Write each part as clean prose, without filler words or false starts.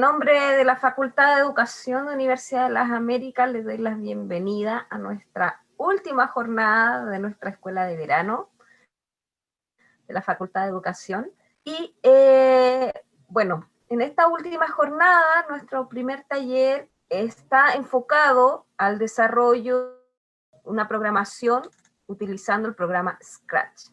nombre de la Facultad de Educación de la Universidad de las Américas, les doy la bienvenida a nuestra última jornada de nuestra escuela de verano de la Facultad de Educación. Y bueno, en esta última jornada, nuestro primer taller está enfocado al desarrollo de una programación utilizando el programa Scratch.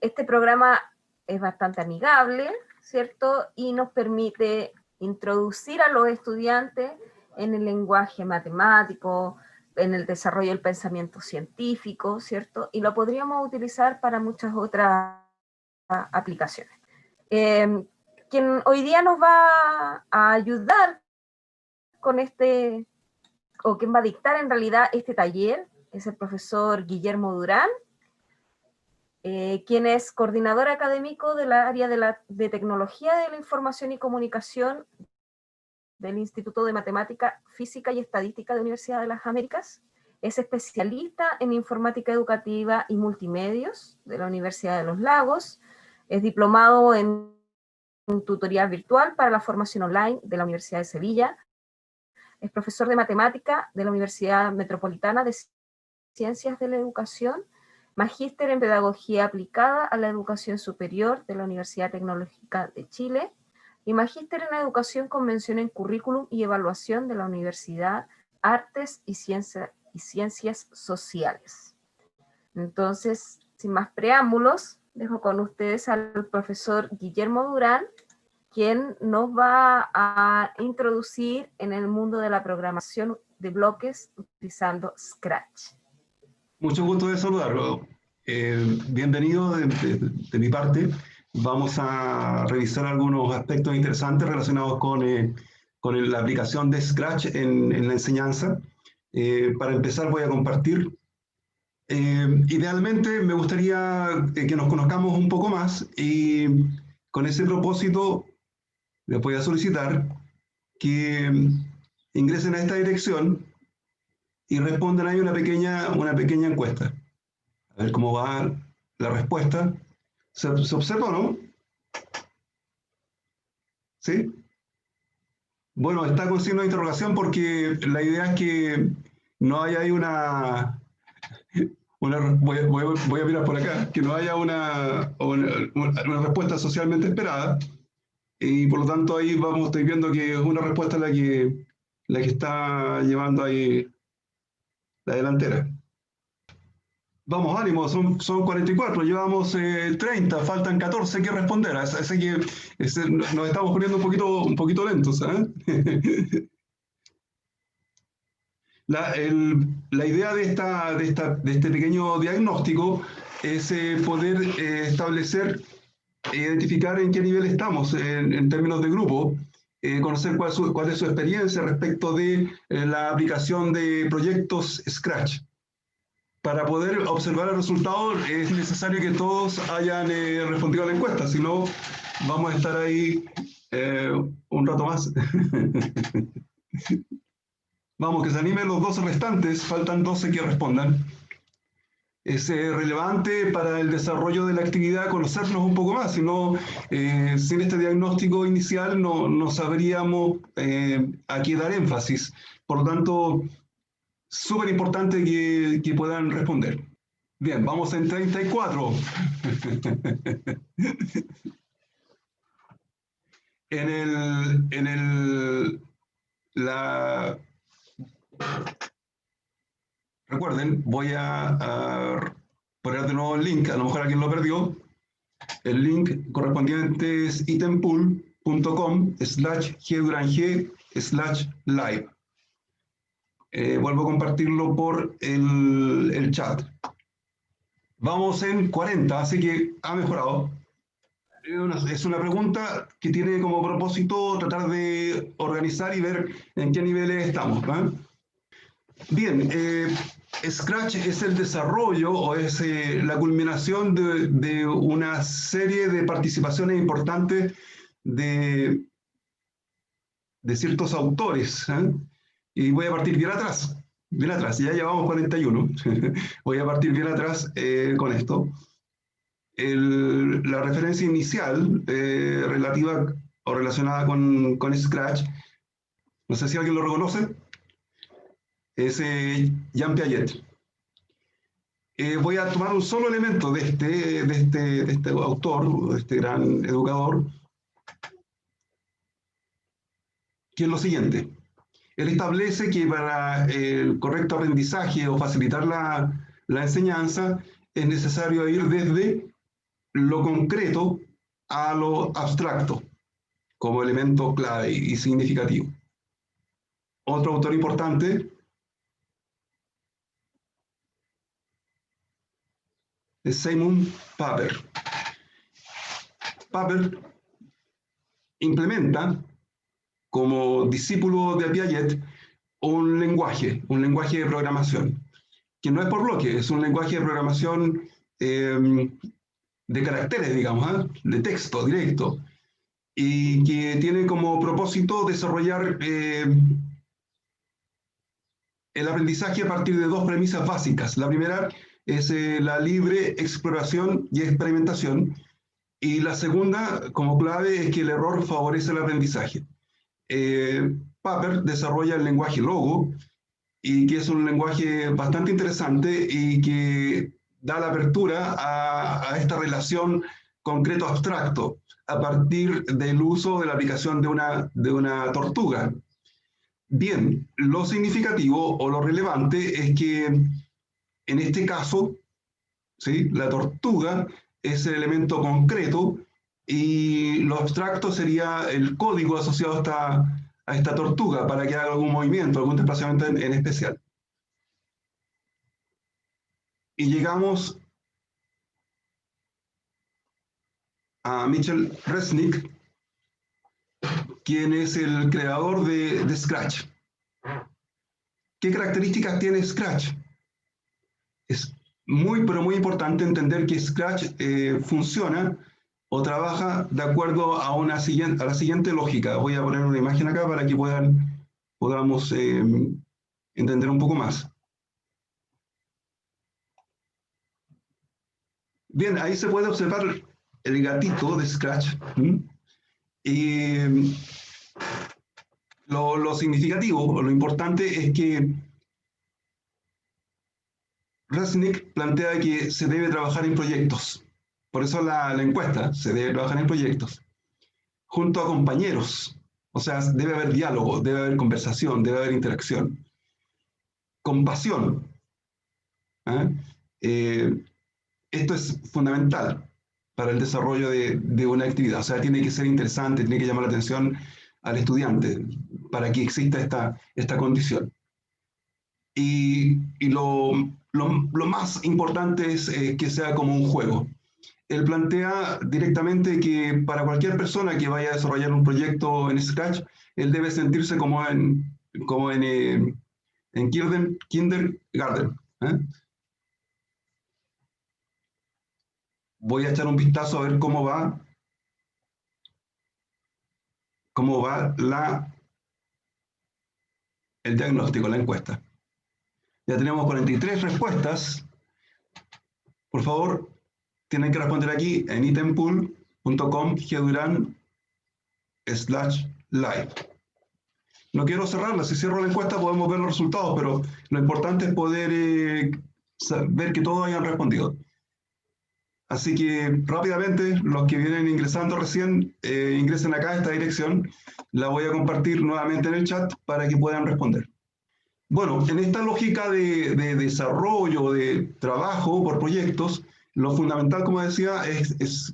Este programa es bastante amigable, ¿cierto? Y nos permite introducir a los estudiantes en el lenguaje matemático, en el desarrollo del pensamiento científico, ¿cierto? Y lo podríamos utilizar para muchas otras aplicaciones. Quien hoy día nos va a ayudar con o quien va a dictar en realidad este taller, es el profesor Guillermo Durán, quien es coordinador académico del área de Tecnología de la Información y Comunicación del Instituto de Matemática, Física y Estadística de la Universidad de las Américas. Es especialista en Informática Educativa y Multimedios de la Universidad de los Lagos. Es diplomado en tutoría virtual para la formación online de la Universidad de Sevilla. Es profesor de Matemática de la Universidad Metropolitana de Ciencias de la Educación, magíster en Pedagogía Aplicada a la Educación Superior de la Universidad Tecnológica de Chile y magíster en Educación con mención en Currículum y Evaluación de la Universidad Artes y Ciencias Sociales. Entonces, sin más preámbulos, dejo con ustedes al profesor Guillermo Durán, quien nos va a introducir en el mundo de la programación de bloques utilizando Scratch. Mucho gusto de saludarlo. Bienvenido de mi parte. Vamos a revisar algunos aspectos interesantes relacionados con la aplicación de Scratch en la enseñanza. Para empezar voy a compartir. Idealmente me gustaría que nos conozcamos un poco más y con ese propósito les voy a solicitar que ingresen a esta dirección y respondan ahí una pequeña encuesta. A ver cómo va la respuesta. ¿Se observa o no? ¿Sí? Bueno, está con signo de interrogación porque la idea es que no haya ahí voy a mirar por acá, que no haya una respuesta socialmente esperada, y por lo tanto ahí estoy viendo que es una respuesta la que está llevando ahí la delantera. Vamos, ánimo, son 44, llevamos 30, faltan 14 que responder, así que nos estamos poniendo un poquito lentos, ¿eh? La idea de este pequeño diagnóstico es poder establecer e identificar en qué nivel estamos en términos de grupo, conocer cuál es su experiencia respecto de la aplicación de proyectos Scratch. Para poder observar el resultado es necesario que todos hayan respondido a la encuesta, si no vamos a estar ahí un rato más. Vamos, que se animen los 12 restantes, faltan 12 que respondan. Es relevante para el desarrollo de la actividad conocernos un poco más, si no, sin este diagnóstico inicial no sabríamos a qué dar énfasis. Por lo tanto, súper importante que puedan responder. Bien, vamos en 34. Recuerden, voy a poner de nuevo el link, a lo mejor alguien lo perdió. El link correspondiente es itempool.com/gdurang/live. Vuelvo a compartirlo por el chat. Vamos en 40, así que ha mejorado. Es una pregunta que tiene como propósito tratar de organizar y ver en qué niveles estamos, ¿eh? Bien, Scratch es el desarrollo o es la culminación de una serie de participaciones importantes de ciertos autores, ¿eh? Y voy a partir bien atrás, ya llevamos 41. Voy a partir bien atrás con esto. La referencia inicial relativa o relacionada con Scratch. No sé si alguien lo reconoce. Es Jean Piaget. Voy a tomar un solo elemento de este autor, de este gran educador, que es lo siguiente. Él establece que para el correcto aprendizaje o facilitar la enseñanza es necesario ir desde lo concreto a lo abstracto como elemento clave y significativo. Otro autor importante es Simon Papert. Papert implementa como discípulo de Piaget un lenguaje de programación, que no es por bloque, es un lenguaje de programación de caracteres, digamos, de texto directo, y que tiene como propósito desarrollar el aprendizaje a partir de dos premisas básicas. La primera es la libre exploración y experimentación, y la segunda, como clave, es que el error favorece el aprendizaje. Papert desarrolla el lenguaje Logo, y que es un lenguaje bastante interesante y que da la apertura a esta relación concreto-abstracto a partir del uso de la aplicación de una tortuga. Bien, lo significativo o lo relevante es que en este caso, ¿sí?, la tortuga es el elemento concreto y lo abstracto sería el código asociado a esta tortuga para que haga algún movimiento, algún desplazamiento en especial. Y llegamos a Michel Resnick, quien es el creador de Scratch. ¿Qué características tiene Scratch? Es muy, pero muy importante entender que Scratch funciona o trabaja de acuerdo a la siguiente lógica. Voy a poner una imagen acá para que podamos entender un poco más. Bien, ahí se puede observar el gatito de Scratch. Y lo significativo, lo importante es que Resnick plantea que se debe trabajar en proyectos. Por eso la encuesta, se debe trabajar en proyectos. Junto a compañeros. O sea, debe haber diálogo, debe haber conversación, debe haber interacción. Compasión. Esto es fundamental para el desarrollo de una actividad. O sea, tiene que ser interesante, tiene que llamar la atención al estudiante para que exista esta condición. Y lo más importante es que sea como un juego. Él plantea directamente que para cualquier persona que vaya a desarrollar un proyecto en Scratch, él debe sentirse como en kindergarten. Voy a echar un vistazo a ver cómo va el diagnóstico, la encuesta. Ya tenemos 43 respuestas. Por favor, tienen que responder aquí en itempool.com/live. No quiero cerrarla, si cierro la encuesta podemos ver los resultados, pero lo importante es poder ver que todos hayan respondido. Así que rápidamente, los que vienen ingresando recién, ingresen acá a esta dirección. La voy a compartir nuevamente en el chat para que puedan responder. Bueno, en esta lógica de desarrollo, de trabajo por proyectos, lo fundamental, como decía, es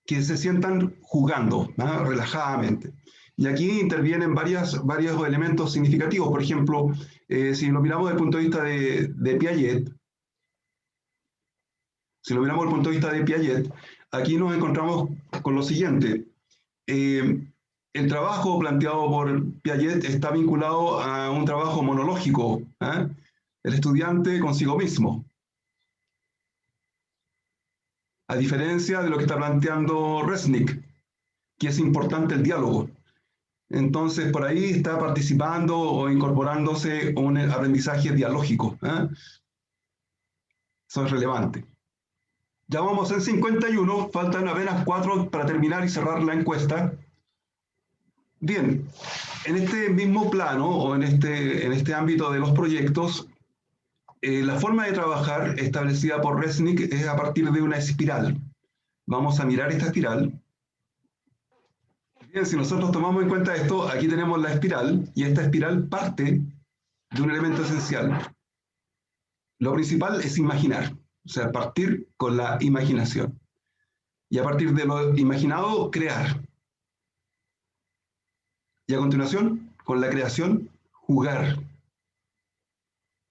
que se sientan jugando, ¿no?, relajadamente. Y aquí intervienen varios elementos significativos. Por ejemplo, si lo miramos desde el punto de vista de Piaget, aquí nos encontramos con lo siguiente. El trabajo planteado por Piaget está vinculado a un trabajo monológico, el estudiante consigo mismo. A diferencia de lo que está planteando Resnick, que es importante el diálogo. Entonces, por ahí está participando o incorporándose un aprendizaje dialógico. Eso es relevante. Ya vamos en 51, faltan apenas 4 para terminar y cerrar la encuesta. Bien, en este mismo plano o en este ámbito de los proyectos, la forma de trabajar establecida por Resnick es a partir de una espiral. Vamos a mirar esta espiral. Bien, si nosotros tomamos en cuenta esto, aquí tenemos la espiral, y esta espiral parte de un elemento esencial. Lo principal es imaginar, o sea, partir con la imaginación. Y a partir de lo imaginado, crear. Y a continuación, con la creación, jugar.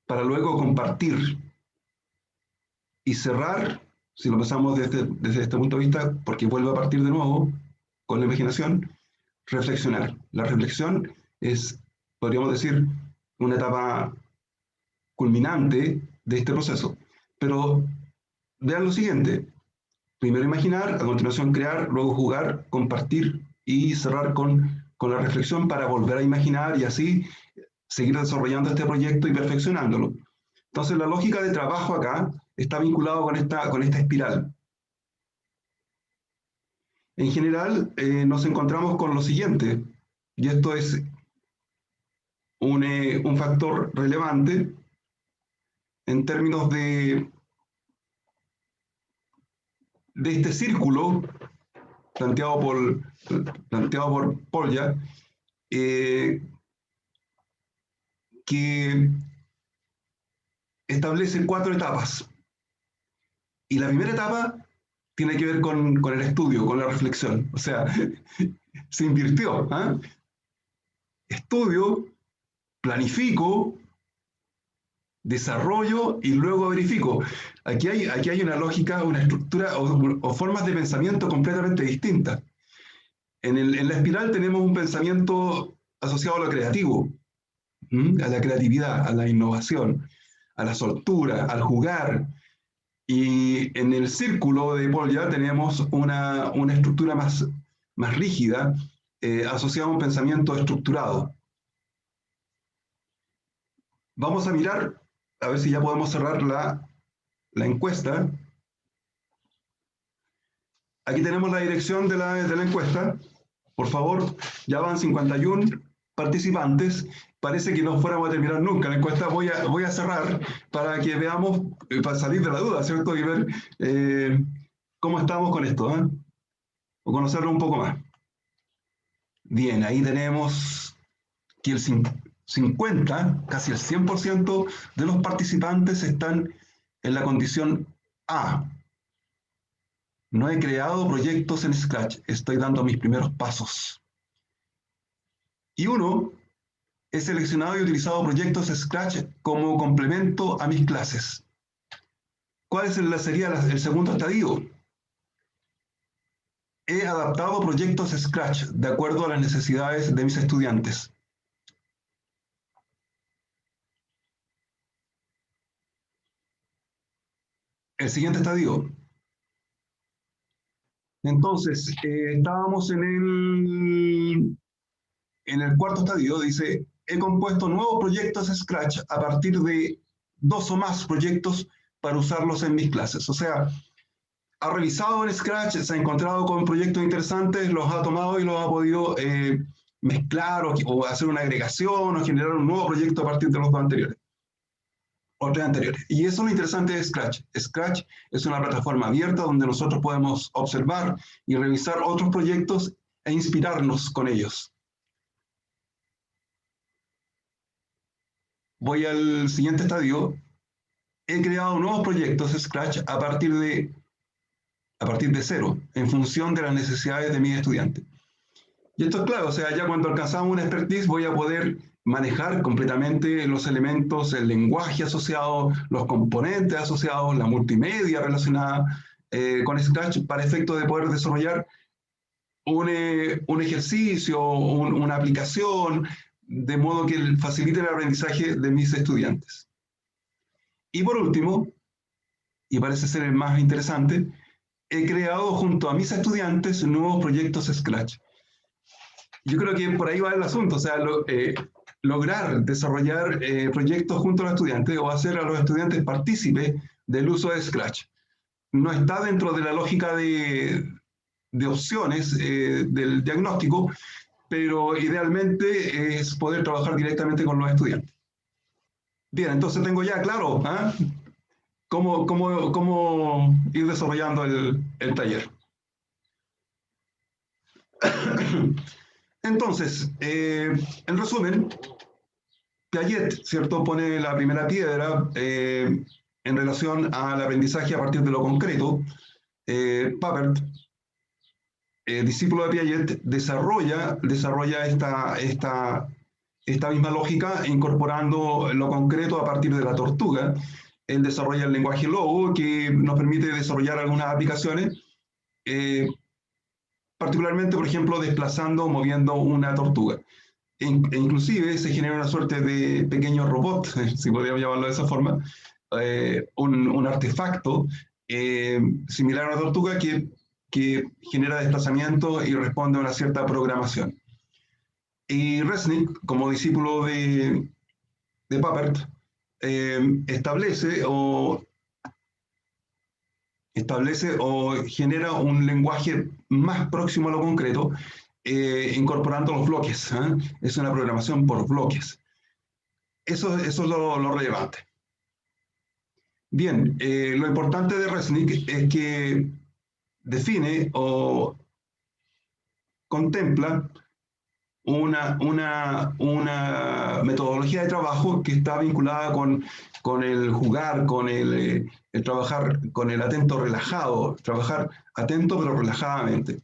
Para luego compartir. Y cerrar, si lo pensamos desde este punto de vista, porque vuelve a partir de nuevo, con la imaginación, reflexionar. La reflexión es, podríamos decir, una etapa culminante de este proceso. Pero vean lo siguiente. Primero imaginar, a continuación crear, luego jugar, compartir y cerrar con la reflexión para volver a imaginar y así seguir desarrollando este proyecto y perfeccionándolo. Entonces la lógica de trabajo acá está vinculado con esta espiral. En general nos encontramos con lo siguiente, y esto es un factor relevante en términos de este círculo planteado por Polya, que establece 4 etapas. Y la primera etapa tiene que ver con el estudio, con la reflexión. O sea, se invirtió. Estudio, planifico, desarrollo y luego verifico. Aquí hay una lógica, una estructura o formas de pensamiento completamente distintas. En la espiral tenemos un pensamiento asociado a lo creativo, a la creatividad, a la innovación, a la soltura, al jugar. Y en el círculo de Polya tenemos una estructura más rígida, asociada a un pensamiento estructurado. Vamos a mirar, a ver si ya podemos cerrar la encuesta. Aquí tenemos la dirección de la encuesta. Por favor, ya van 51 participantes. Parece que no fuéramos a terminar nunca la encuesta. Voy a cerrar para que veamos, para salir de la duda, ¿cierto? Y ver cómo estamos con esto, o conocerlo un poco más. Bien, ahí tenemos que el 50, casi el 100% de los participantes están en la condición A. No he creado proyectos en Scratch, estoy dando mis primeros pasos. Y 1, he seleccionado y utilizado proyectos Scratch como complemento a mis clases. ¿Cuál sería el segundo estadio? He adaptado proyectos Scratch de acuerdo a las necesidades de mis estudiantes. El siguiente estadio. Entonces, estábamos en el cuarto estadio, dice, he compuesto nuevos proyectos Scratch a partir de 2 o más proyectos para usarlos en mis clases. O sea, ha revisado en Scratch, se ha encontrado con proyectos interesantes, los ha tomado y los ha podido mezclar o hacer una agregación o generar un nuevo proyecto a partir de los 2 anteriores. O 3 anteriores. Y eso es lo interesante de Scratch. Scratch es una plataforma abierta donde nosotros podemos observar y revisar otros proyectos e inspirarnos con ellos. Voy al siguiente estadio. He creado nuevos proyectos Scratch a partir de 0, en función de las necesidades de mis estudiantes. Y esto es claro, o sea, ya cuando alcanzamos una expertise voy a poder manejar completamente los elementos, el lenguaje asociado, los componentes asociados, la multimedia relacionada con Scratch para efecto de poder desarrollar un ejercicio, una aplicación, de modo que facilite el aprendizaje de mis estudiantes. Y por último, y parece ser el más interesante, he creado junto a mis estudiantes nuevos proyectos Scratch. Yo creo que por ahí va el asunto, o sea, lograr desarrollar proyectos junto a los estudiantes o hacer a los estudiantes partícipes del uso de Scratch. no está dentro de la lógica de opciones del diagnóstico, pero idealmente es poder trabajar directamente con los estudiantes. Bien, entonces tengo ya claro cómo ir desarrollando el taller. Entonces, en resumen, Piaget, ¿cierto?, pone la primera piedra en relación al aprendizaje a partir de lo concreto. Papert, discípulo de Piaget, desarrolla esta misma lógica incorporando lo concreto a partir de la tortuga. Él desarrolla el lenguaje logo que nos permite desarrollar algunas aplicaciones, particularmente, por ejemplo, desplazando o moviendo una tortuga. E inclusive se genera una suerte de pequeño robot, si podríamos llamarlo de esa forma, un artefacto similar a una tortuga que genera desplazamiento y responde a una cierta programación. Y Resnick, como discípulo de Papert, establece o genera un lenguaje más próximo a lo concreto, incorporando los bloques. Es una programación por bloques. Eso es lo relevante. Bien, lo importante de Resnick es que define o contempla una metodología de trabajo que está vinculada con el jugar, con el trabajar, con el atento relajado, trabajar atento pero relajadamente.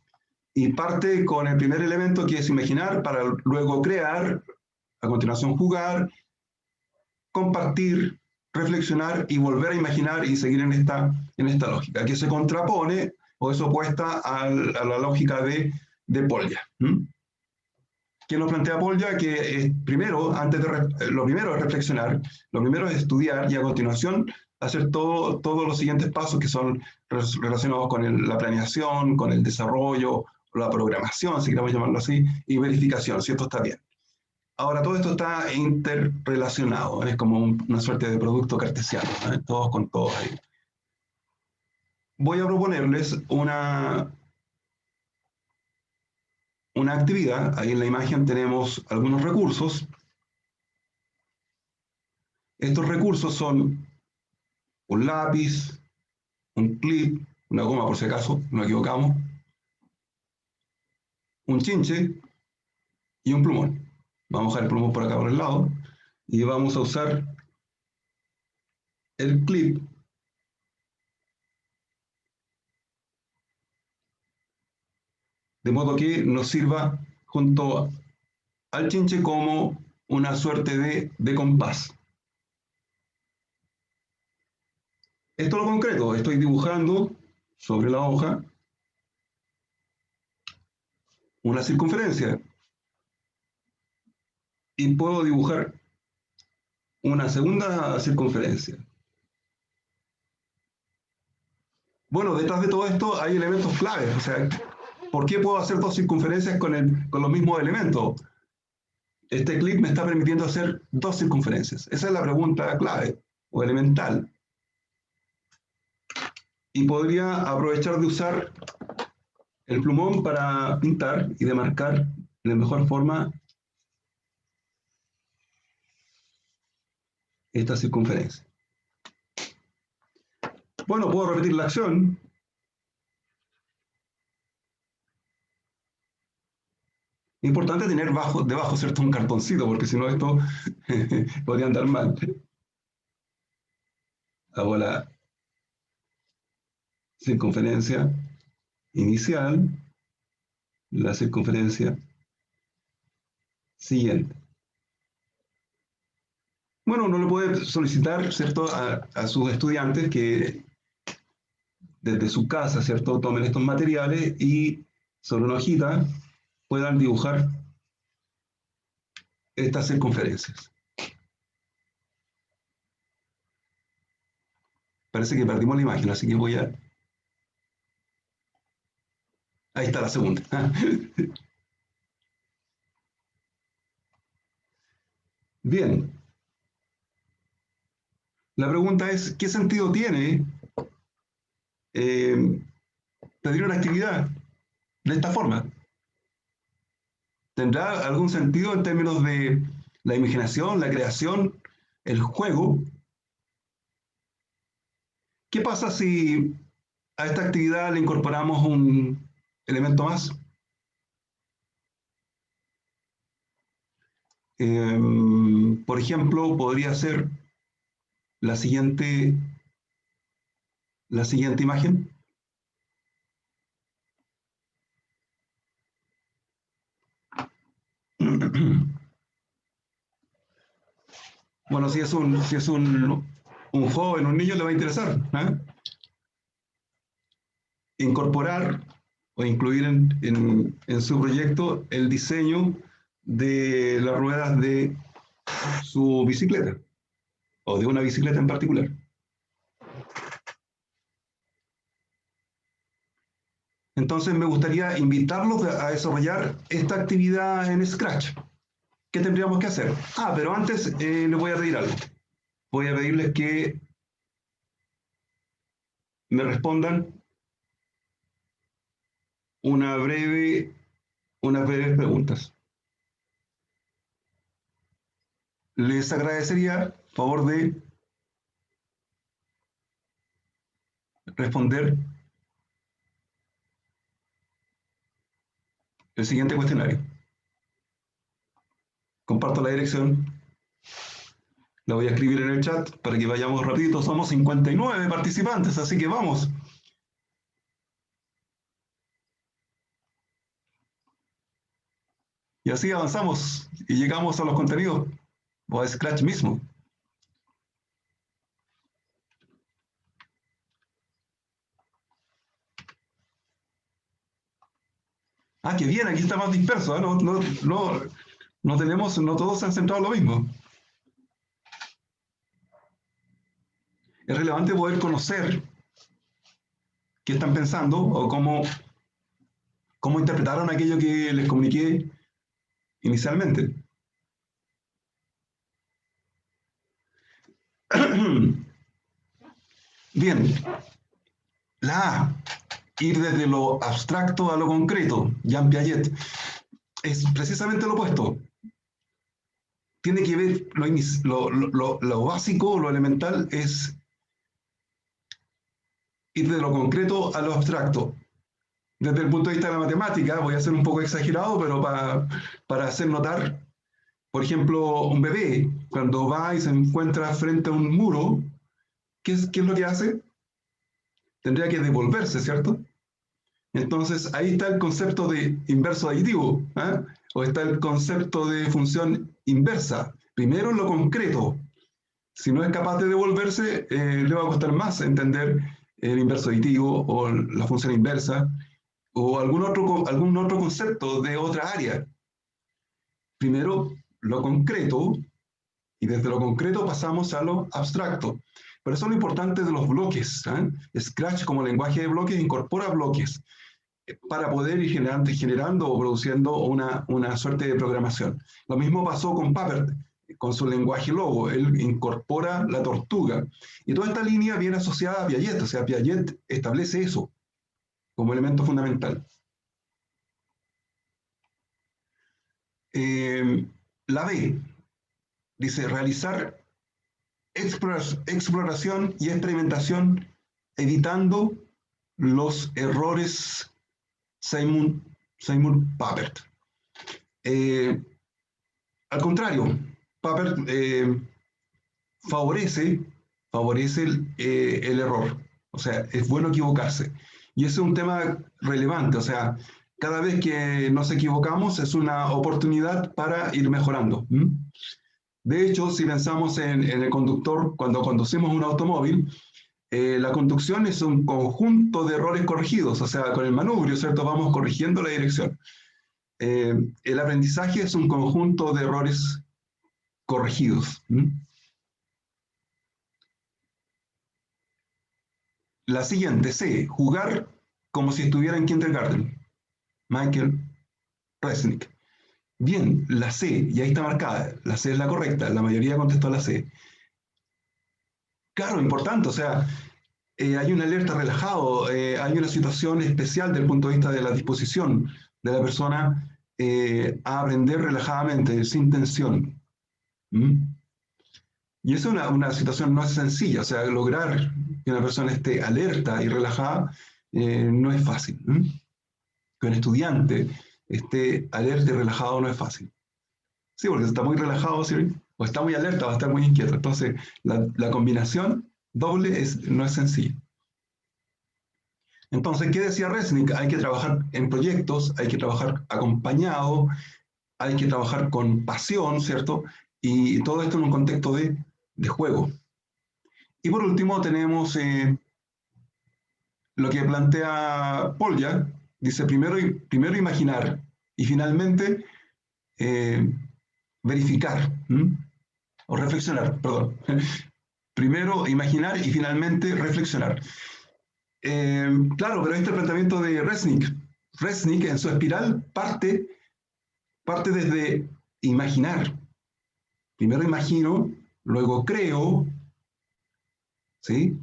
Y parte con el primer elemento, que es imaginar, para luego crear, a continuación jugar, compartir, reflexionar y volver a imaginar y seguir en esta lógica, que se contrapone o es opuesta a la lógica de Polya. ¿Qué nos plantea Polya? Que primero, lo primero es reflexionar, lo primero es estudiar y a continuación hacer todos los siguientes pasos que son relacionados con la planeación, con el desarrollo, la programación, si queremos llamarlo así, y verificación, si esto está bien. Ahora, todo esto está interrelacionado, es como una suerte de producto cartesiano, todos con todos ahí. Voy a proponerles una actividad. Ahí en la imagen tenemos algunos recursos. Estos recursos son un lápiz, un clip, una goma por si acaso, no nos equivocamos, un chinche y un plumón. Vamos a dejar el plumón por acá por el lado y vamos a usar el clip de modo que nos sirva junto al chinche como una suerte de compás. Esto es lo concreto, estoy dibujando sobre la hoja una circunferencia y puedo dibujar una segunda circunferencia. Bueno, detrás de todo esto hay elementos claves, o sea, ¿por qué puedo hacer dos circunferencias con los mismos elementos? Este clip me está permitiendo hacer dos circunferencias. Esa es la pregunta clave o elemental. Y podría aprovechar de usar el plumón para pintar y demarcar de la mejor forma esta circunferencia. Bueno, puedo repetir la acción. Importante tener debajo, ¿cierto?, un cartoncito, porque si no esto podría andar mal. Hago la circunferencia inicial, la circunferencia siguiente. Bueno, uno le puede solicitar, ¿cierto?, a sus estudiantes que desde su casa, ¿cierto?, tomen estos materiales y sobre una hojita puedan dibujar estas circunferencias. Parece que perdimos la imagen, así que voy a... Ahí está la segunda. Bien. La pregunta es, ¿qué sentido tiene pedir una actividad de esta forma. ¿Tendrá algún sentido en términos de la imaginación, la creación, el juego? ¿Qué pasa si a esta actividad le incorporamos un elemento más? Por ejemplo, podría ser la siguiente imagen. Bueno, si es un joven, un niño, le va a interesar, ¿eh? Incorporar o incluir en su proyecto el diseño de las ruedas de su bicicleta o de una bicicleta en particular. Entonces me gustaría invitarlos a desarrollar esta actividad en Scratch. ¿Qué tendríamos que hacer? Pero antes les voy a pedir algo. Voy a pedirles que me respondan unas breves preguntas. Les agradecería favor de responder el siguiente cuestionario. Comparto la dirección. La voy a escribir en el chat para que vayamos rapidito. Somos 59 participantes, así que vamos. Y así avanzamos y llegamos a los contenidos o a Scratch mismo. Qué bien, aquí está más disperso, ¿eh? No todos se han centrado en lo mismo. Es relevante poder conocer qué están pensando o cómo interpretaron aquello que les comuniqué inicialmente. Bien, la A, ir desde lo abstracto a lo concreto, Jean Piaget, es precisamente lo opuesto. Tiene que ver, lo básico, lo elemental es ir de lo concreto a lo abstracto. Desde el punto de vista de la matemática, voy a ser un poco exagerado, pero para hacer notar, por ejemplo, un bebé, cuando va y se encuentra frente a un muro, ¿qué es lo que hace? Tendría que devolverse, ¿cierto? Entonces, ahí está el concepto de inverso aditivo, ¿eh? O está el concepto de función inversa. Primero en lo concreto. Si no es capaz de devolverse, le va a costar más entender el inverso aditivo o la función inversa o algún otro concepto de otra área. Primero lo concreto y desde lo concreto pasamos a lo abstracto. Por eso lo importante de los bloques, ¿eh? Scratch como lenguaje de bloques incorpora bloques para poder ir generando o produciendo una suerte de programación. Lo mismo pasó con Papert, con su lenguaje Logo. Él incorpora la tortuga. Y toda esta línea viene asociada a Piaget, o sea, Piaget establece eso como elemento fundamental. La B dice realizar exploración y experimentación evitando los errores Simon Papert. Al contrario, Papert favorece el error. O sea, es bueno equivocarse. Y ese es un tema relevante. O sea, cada vez que nos equivocamos es una oportunidad para ir mejorando. De hecho, si pensamos en el conductor, cuando conducimos un automóvil, la conducción es un conjunto de errores corregidos, o sea, con el manubrio, ¿cierto? Vamos corrigiendo la dirección. El aprendizaje es un conjunto de errores corregidos. La siguiente, C, jugar como si estuviera en kindergarten. Michael Resnick. Bien, la C, y ahí está marcada, la C es la correcta, la mayoría contestó la C. Claro, importante, o sea, hay una alerta relajado, hay una situación especial desde el punto de vista de la disposición de la persona a aprender relajadamente, sin tensión. ¿Mm? Y eso es una situación no es sencilla, o sea, lograr que una persona esté alerta y relajada no es fácil. ¿Mm? Que un estudiante esté alerta y relajado no es fácil. Sí, porque si está muy relajado, ¿sí? O está muy alerta, va a estar muy inquieto. Entonces, la combinación doble no es sencilla. Entonces, ¿qué decía Resnick? Hay que trabajar en proyectos, hay que trabajar acompañado, hay que trabajar con pasión, ¿cierto? Y todo esto en un contexto de juego. Y por último tenemos lo que plantea Polya, dice primero imaginar y finalmente verificar, o reflexionar, perdón. Primero imaginar y finalmente reflexionar. Claro, pero este planteamiento de Resnick. Resnick en su espiral parte desde imaginar. Primero imagino, luego creo, ¿sí?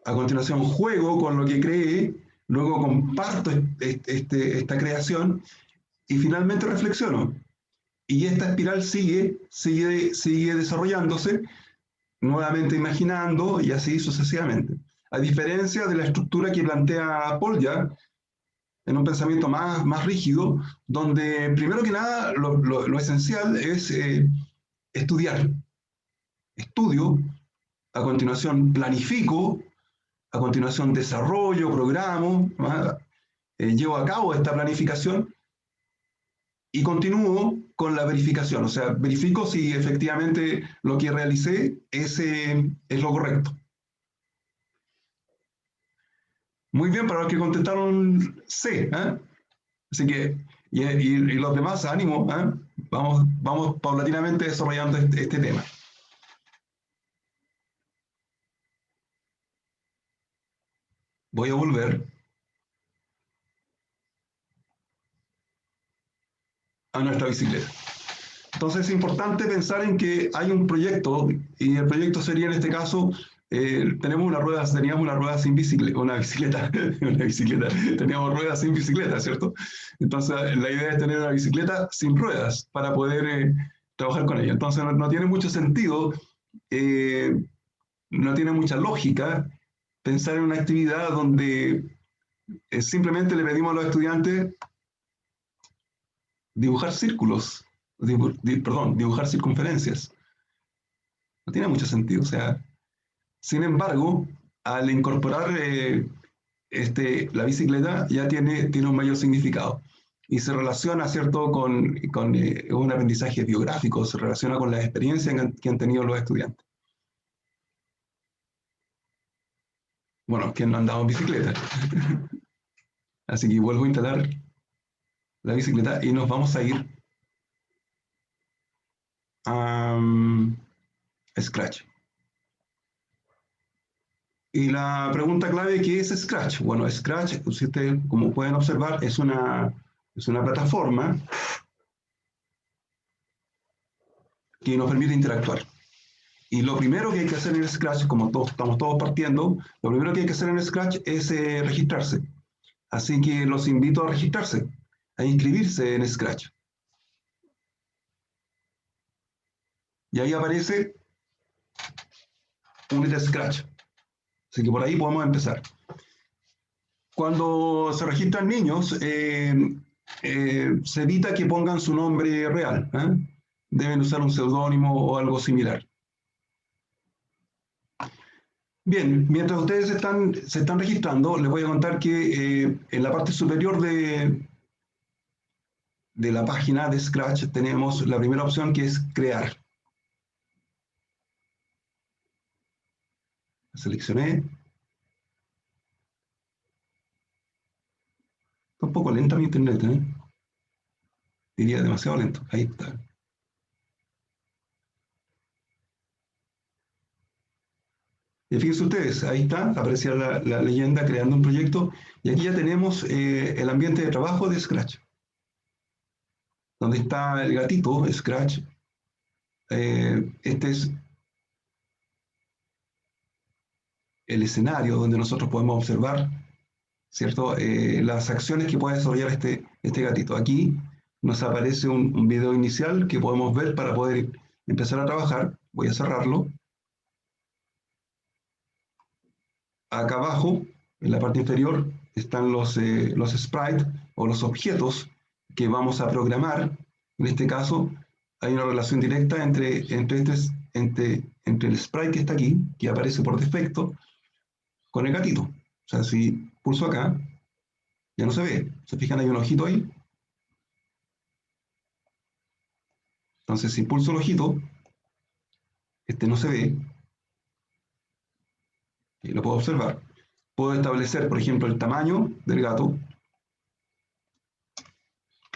A continuación juego con lo que creé, luego comparto esta creación y finalmente reflexiono. Y esta espiral sigue desarrollándose, nuevamente imaginando y así sucesivamente. A diferencia de la estructura que plantea Polya, en un pensamiento más rígido, donde primero que nada lo esencial es estudiar. Estudio, a continuación planifico, a continuación desarrollo, programo, llevo a cabo esta planificación y continúo con la verificación, o sea, verifico si efectivamente lo que realicé es lo correcto. Muy bien, para los que contestaron C, ¿eh? Así que, y los demás, ánimo, ¿eh? Vamos paulatinamente desarrollando este tema. Voy a volver a nuestra bicicleta. Entonces es importante pensar en que hay un proyecto, y el proyecto sería en este caso, teníamos una rueda sin bicicleta, una bicicleta, teníamos ruedas sin bicicleta, ¿cierto? Entonces la idea es tener una bicicleta sin ruedas para poder trabajar con ella. Entonces no tiene mucho sentido, no tiene mucha lógica pensar en una actividad donde simplemente le pedimos a los estudiantes dibujar círculos, dibujar circunferencias. No tiene mucho sentido. O sea, sin embargo, al incorporar la bicicleta ya tiene un mayor significado y se relaciona, ¿cierto?, con un aprendizaje biográfico, se relaciona con la experiencia que han tenido los estudiantes. Bueno, que no han andado en bicicleta. Así que vuelvo a instalar la bicicleta y nos vamos a ir a Scratch. Y la pregunta clave, ¿qué es Scratch? Bueno, Scratch, si ustedes, como pueden observar, es una plataforma que nos permite interactuar. Y lo primero que hay que hacer en Scratch, como estamos todos partiendo, lo primero que hay que hacer en Scratch es registrarse. Así que los invito a registrarse, a inscribirse en Scratch. Y ahí aparece Únete a Scratch. Así que por ahí podemos empezar. Cuando se registran niños, se evita que pongan su nombre real. Deben usar un seudónimo o algo similar. Bien, mientras ustedes se están registrando, les voy a contar que en la parte superior de la página de Scratch tenemos la primera opción, que es crear. Seleccioné. Está un poco lenta mi internet, ¿eh? Diría demasiado lento. Ahí está. Y fíjense ustedes, ahí está, aparecía la leyenda creando un proyecto, y aquí ya tenemos el ambiente de trabajo de Scratch, donde está el gatito, Scratch. Este es el escenario donde nosotros podemos observar, ¿cierto? Las acciones que puede desarrollar este gatito. Aquí nos aparece un video inicial que podemos ver para poder empezar a trabajar. Voy a cerrarlo. Acá abajo, en la parte inferior, están los sprites o los objetos que vamos a programar. En este caso, hay una relación directa entre el sprite que está aquí, que aparece por defecto, con el gatito. O sea, si pulso acá, ya no se ve. ¿Se fijan? Hay un ojito ahí. Entonces, si pulso el ojito, este no se ve. Y lo puedo observar. Puedo establecer, por ejemplo, el tamaño del gato.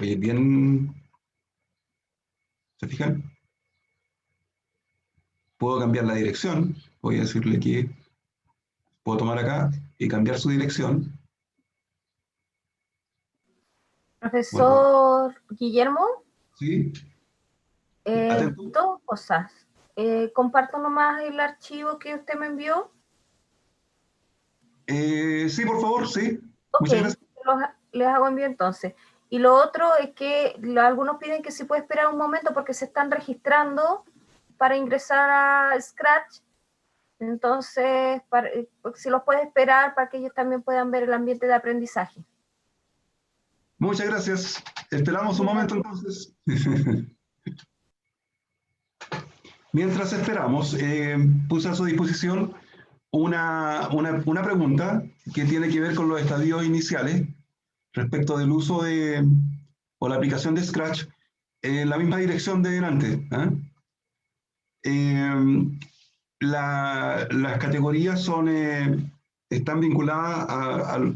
Oye, bien. ¿Se fijan? Puedo cambiar la dirección. Voy a decirle que puedo tomar acá y cambiar su dirección. Bueno, Profesor Guillermo, ¿sí? Atento. dos cosas. Comparto nomás el archivo que usted me envió. Sí, por favor, sí. Ok, Muchas gracias. les hago envío entonces. Y lo otro es que algunos piden que se puede esperar un momento porque se están registrando para ingresar a Scratch. Entonces, si los puede esperar para que ellos también puedan ver el ambiente de aprendizaje. Muchas gracias. Esperamos un momento entonces. Mientras esperamos, puse a su disposición una pregunta que tiene que ver con los estadios iniciales respecto del uso o la aplicación de Scratch en la misma dirección de delante. Las categorías están vinculadas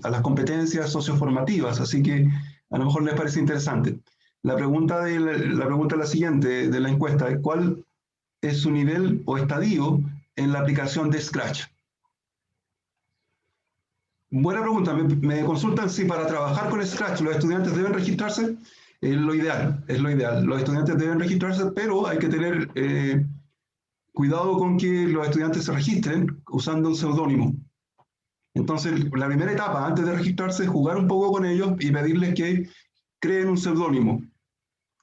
a las competencias socioformativas, así que a lo mejor les parece interesante. La pregunta es la siguiente de la encuesta: ¿cuál es su nivel o estadio en la aplicación de Scratch? Buena pregunta. Me consultan si para trabajar con Scratch los estudiantes deben registrarse. Es lo ideal. Los estudiantes deben registrarse, pero hay que tener cuidado con que los estudiantes se registren usando un seudónimo. Entonces, la primera etapa antes de registrarse es jugar un poco con ellos y pedirles que creen un seudónimo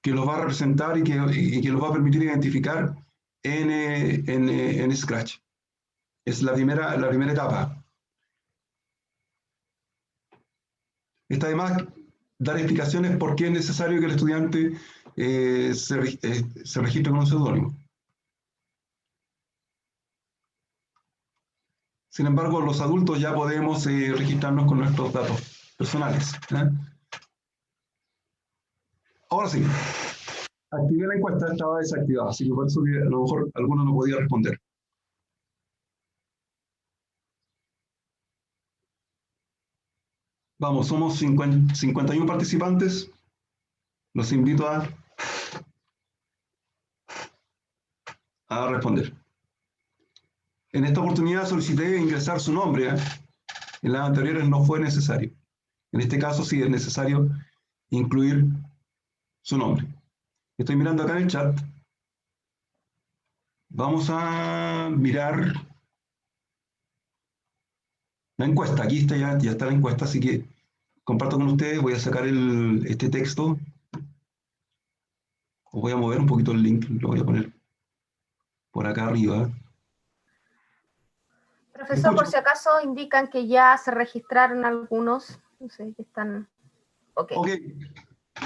que los va a representar y que los va a permitir identificar en Scratch. Es la primera etapa. Está además dar explicaciones por qué es necesario que el estudiante se registre con un seudónimo. Sin embargo, los adultos ya podemos registrarnos con nuestros datos personales. Ahora sí, activé la encuesta, estaba desactivada, así que por eso a lo mejor alguno no podía responder. Vamos, somos 51 participantes. Los invito a responder. En esta oportunidad solicité ingresar su nombre. En las anteriores no fue necesario. En este caso sí es necesario incluir su nombre. Estoy mirando acá en el chat. Vamos a mirar la encuesta. Aquí está ya está la encuesta, así que comparto con ustedes. Voy a sacar este texto. Os voy a mover un poquito el link. Lo voy a poner por acá arriba. Profesor, por si acaso indican que ya se registraron algunos. No sé, que están... Ok.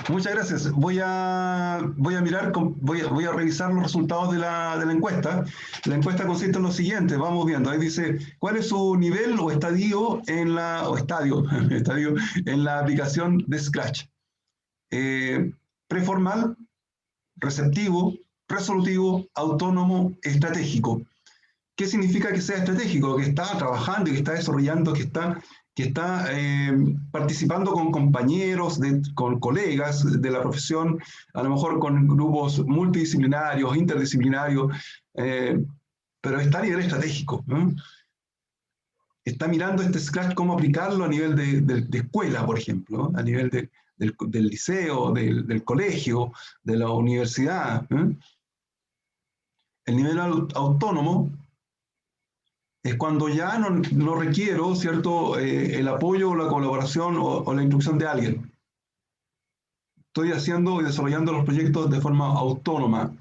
Muchas gracias. Voy a mirar, voy a revisar los resultados de la encuesta. La encuesta consiste en lo siguiente, vamos viendo. Ahí dice, ¿cuál es su nivel o estadio en la aplicación de Scratch? Preformal, receptivo, resolutivo, autónomo, estratégico. ¿Qué significa que sea estratégico? Que está trabajando y que está desarrollando, que está participando con compañeros, con colegas de la profesión, a lo mejor con grupos multidisciplinarios, interdisciplinarios, pero está a nivel estratégico, ¿no? Está mirando este Scratch cómo aplicarlo a nivel de escuela, por ejemplo, ¿no? A nivel del liceo, del colegio, de la universidad, ¿no? El nivel autónomo es cuando ya no requiero, ¿cierto?, el apoyo o la colaboración o la instrucción de alguien. Estoy haciendo y desarrollando los proyectos de forma autónoma.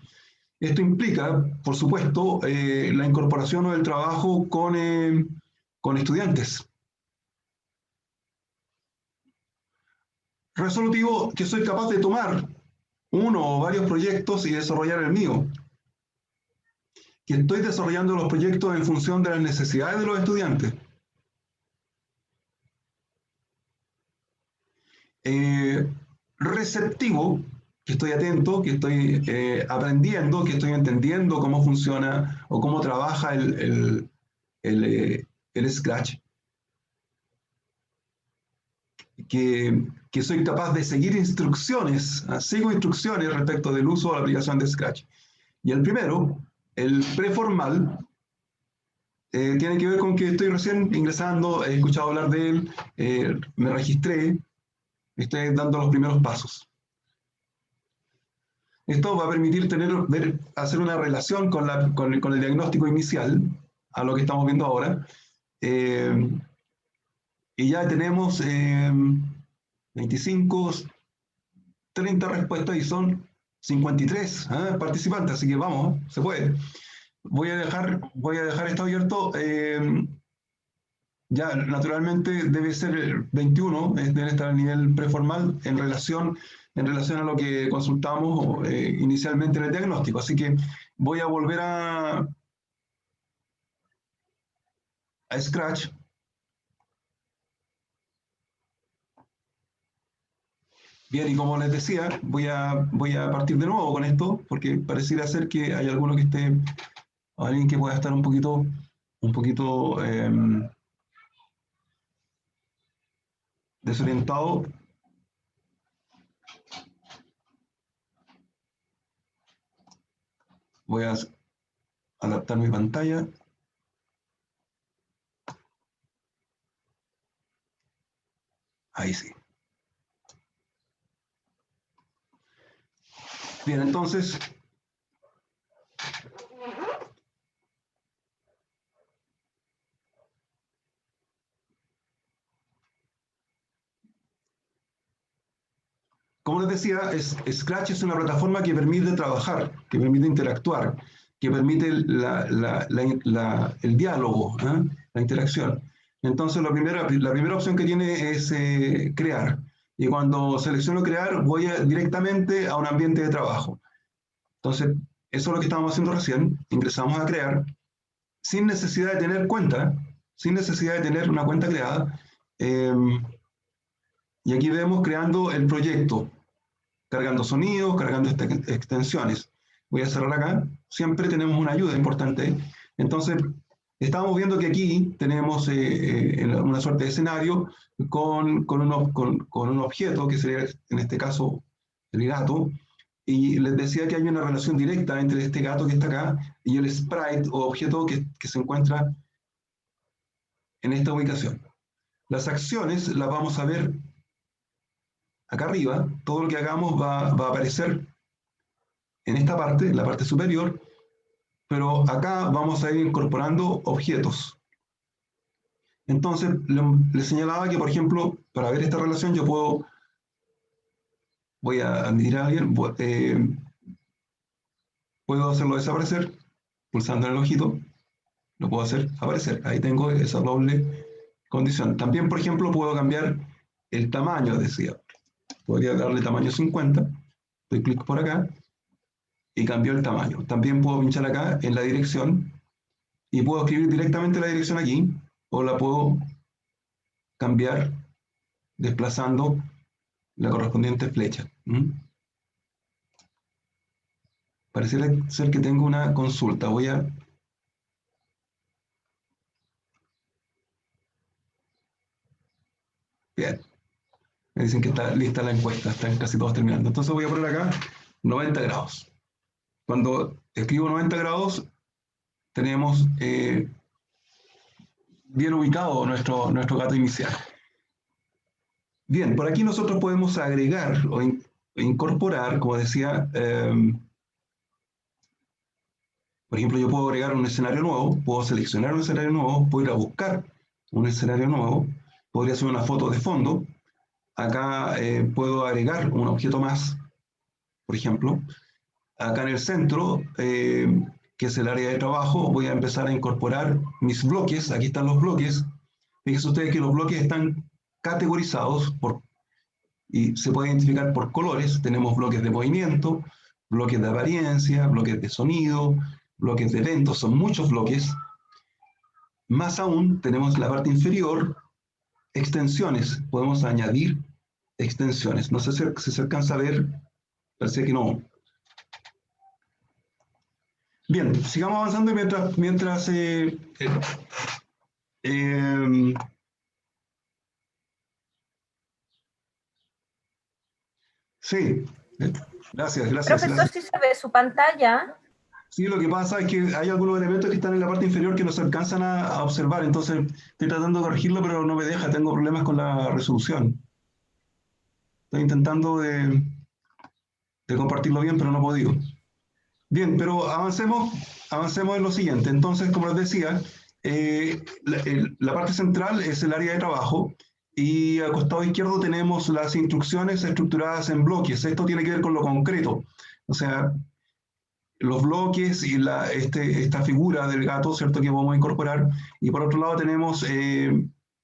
Esto implica, por supuesto, la incorporación o el trabajo con estudiantes. Resolutivo, que soy capaz de tomar uno o varios proyectos y desarrollar el mío. Que estoy desarrollando los proyectos en función de las necesidades de los estudiantes. Receptivo, que estoy atento, que estoy aprendiendo, que estoy entendiendo cómo funciona o cómo trabaja el Scratch. Que soy capaz de seguir instrucciones, sigo instrucciones respecto del uso de la aplicación de Scratch. Y el primero, el preformal, tiene que ver con que estoy recién ingresando, he escuchado hablar de él, me registré, estoy dando los primeros pasos. Esto va a permitir hacer una relación con el diagnóstico inicial, a lo que estamos viendo ahora. Y ya tenemos 25, 30 respuestas y son 53 participantes, así que vamos, se puede. Voy a dejar esto abierto. Ya, naturalmente debe ser 21, debe estar a nivel preformal en relación a lo que consultamos inicialmente en el diagnóstico. Así que voy a volver a Scratch. Bien, y como les decía, voy a partir de nuevo con esto, porque pareciera ser que hay alguno que alguien que pueda estar un poquito desorientado. Voy a adaptar mi pantalla. Ahí sí. Bien, entonces, como les decía, Scratch es una plataforma que permite trabajar, que permite interactuar, que permite el diálogo, la interacción. Entonces, la primera opción que tiene es crear. Y cuando selecciono crear, voy directamente a un ambiente de trabajo. Entonces, eso es lo que estábamos haciendo recién. Ingresamos a crear sin necesidad de tener cuenta, sin necesidad de tener una cuenta creada. Y aquí vemos creando el proyecto, cargando sonidos, cargando extensiones. Voy a cerrar acá. Siempre tenemos una ayuda importante. Entonces, estamos viendo que aquí tenemos una suerte de escenario con un objeto, que sería en este caso el gato, y les decía que hay una relación directa entre este gato que está acá y el sprite o objeto que se encuentra en esta ubicación. Las acciones las vamos a ver acá arriba. Todo lo que hagamos va a aparecer en esta parte, en la parte superior, pero acá vamos a ir incorporando objetos. Entonces, les señalaba que, por ejemplo, para ver esta relación yo voy a admitir a alguien, puedo hacerlo desaparecer pulsando en el ojito, lo puedo hacer aparecer. Ahí tengo esa doble condición. También, por ejemplo, puedo cambiar el tamaño, decía. Podría darle tamaño 50, doy clic por acá y cambio el tamaño. También puedo pinchar acá en la dirección y puedo escribir directamente la dirección aquí, o la puedo cambiar desplazando la correspondiente flecha. Pareciera ser que tengo una consulta. Voy a... Bien. Me dicen que está lista la encuesta, están casi todos terminando. Entonces voy a poner acá 90 grados. Cuando escribo 90 grados, tenemos bien ubicado nuestro gato inicial. Bien, por aquí nosotros podemos agregar o incorporar, como decía, Por ejemplo, yo puedo agregar un escenario nuevo, puedo seleccionar un escenario nuevo, puedo ir a buscar un escenario nuevo, podría hacer una foto de fondo. Acá puedo agregar un objeto más, por ejemplo. Acá en el centro, que es el área de trabajo, voy a empezar a incorporar mis bloques. Aquí están los bloques. Fíjense ustedes que los bloques están categorizados y se pueden identificar por colores. Tenemos bloques de movimiento, bloques de apariencia, bloques de sonido, bloques de eventos. Son muchos bloques. Más aún, tenemos la parte inferior, extensiones. Podemos añadir extensiones. No sé si se alcanza a ver. Parece que no. Bien, sigamos avanzando mientras eh, sí, gracias. Profesor, si se ve su pantalla. Sí, lo que pasa es que hay algunos elementos que están en la parte inferior que no se alcanzan a observar, entonces estoy tratando de corregirlo, pero no me deja, tengo problemas con la resolución. Estoy intentando de compartirlo bien, pero no he podido. Bien, pero avancemos en lo siguiente. Entonces, como les decía, la parte central es el área de trabajo y al costado izquierdo tenemos las instrucciones estructuradas en bloques. Esto tiene que ver con lo concreto. O sea, los bloques y esta figura del gato, ¿cierto?, que vamos a incorporar. Y por otro lado tenemos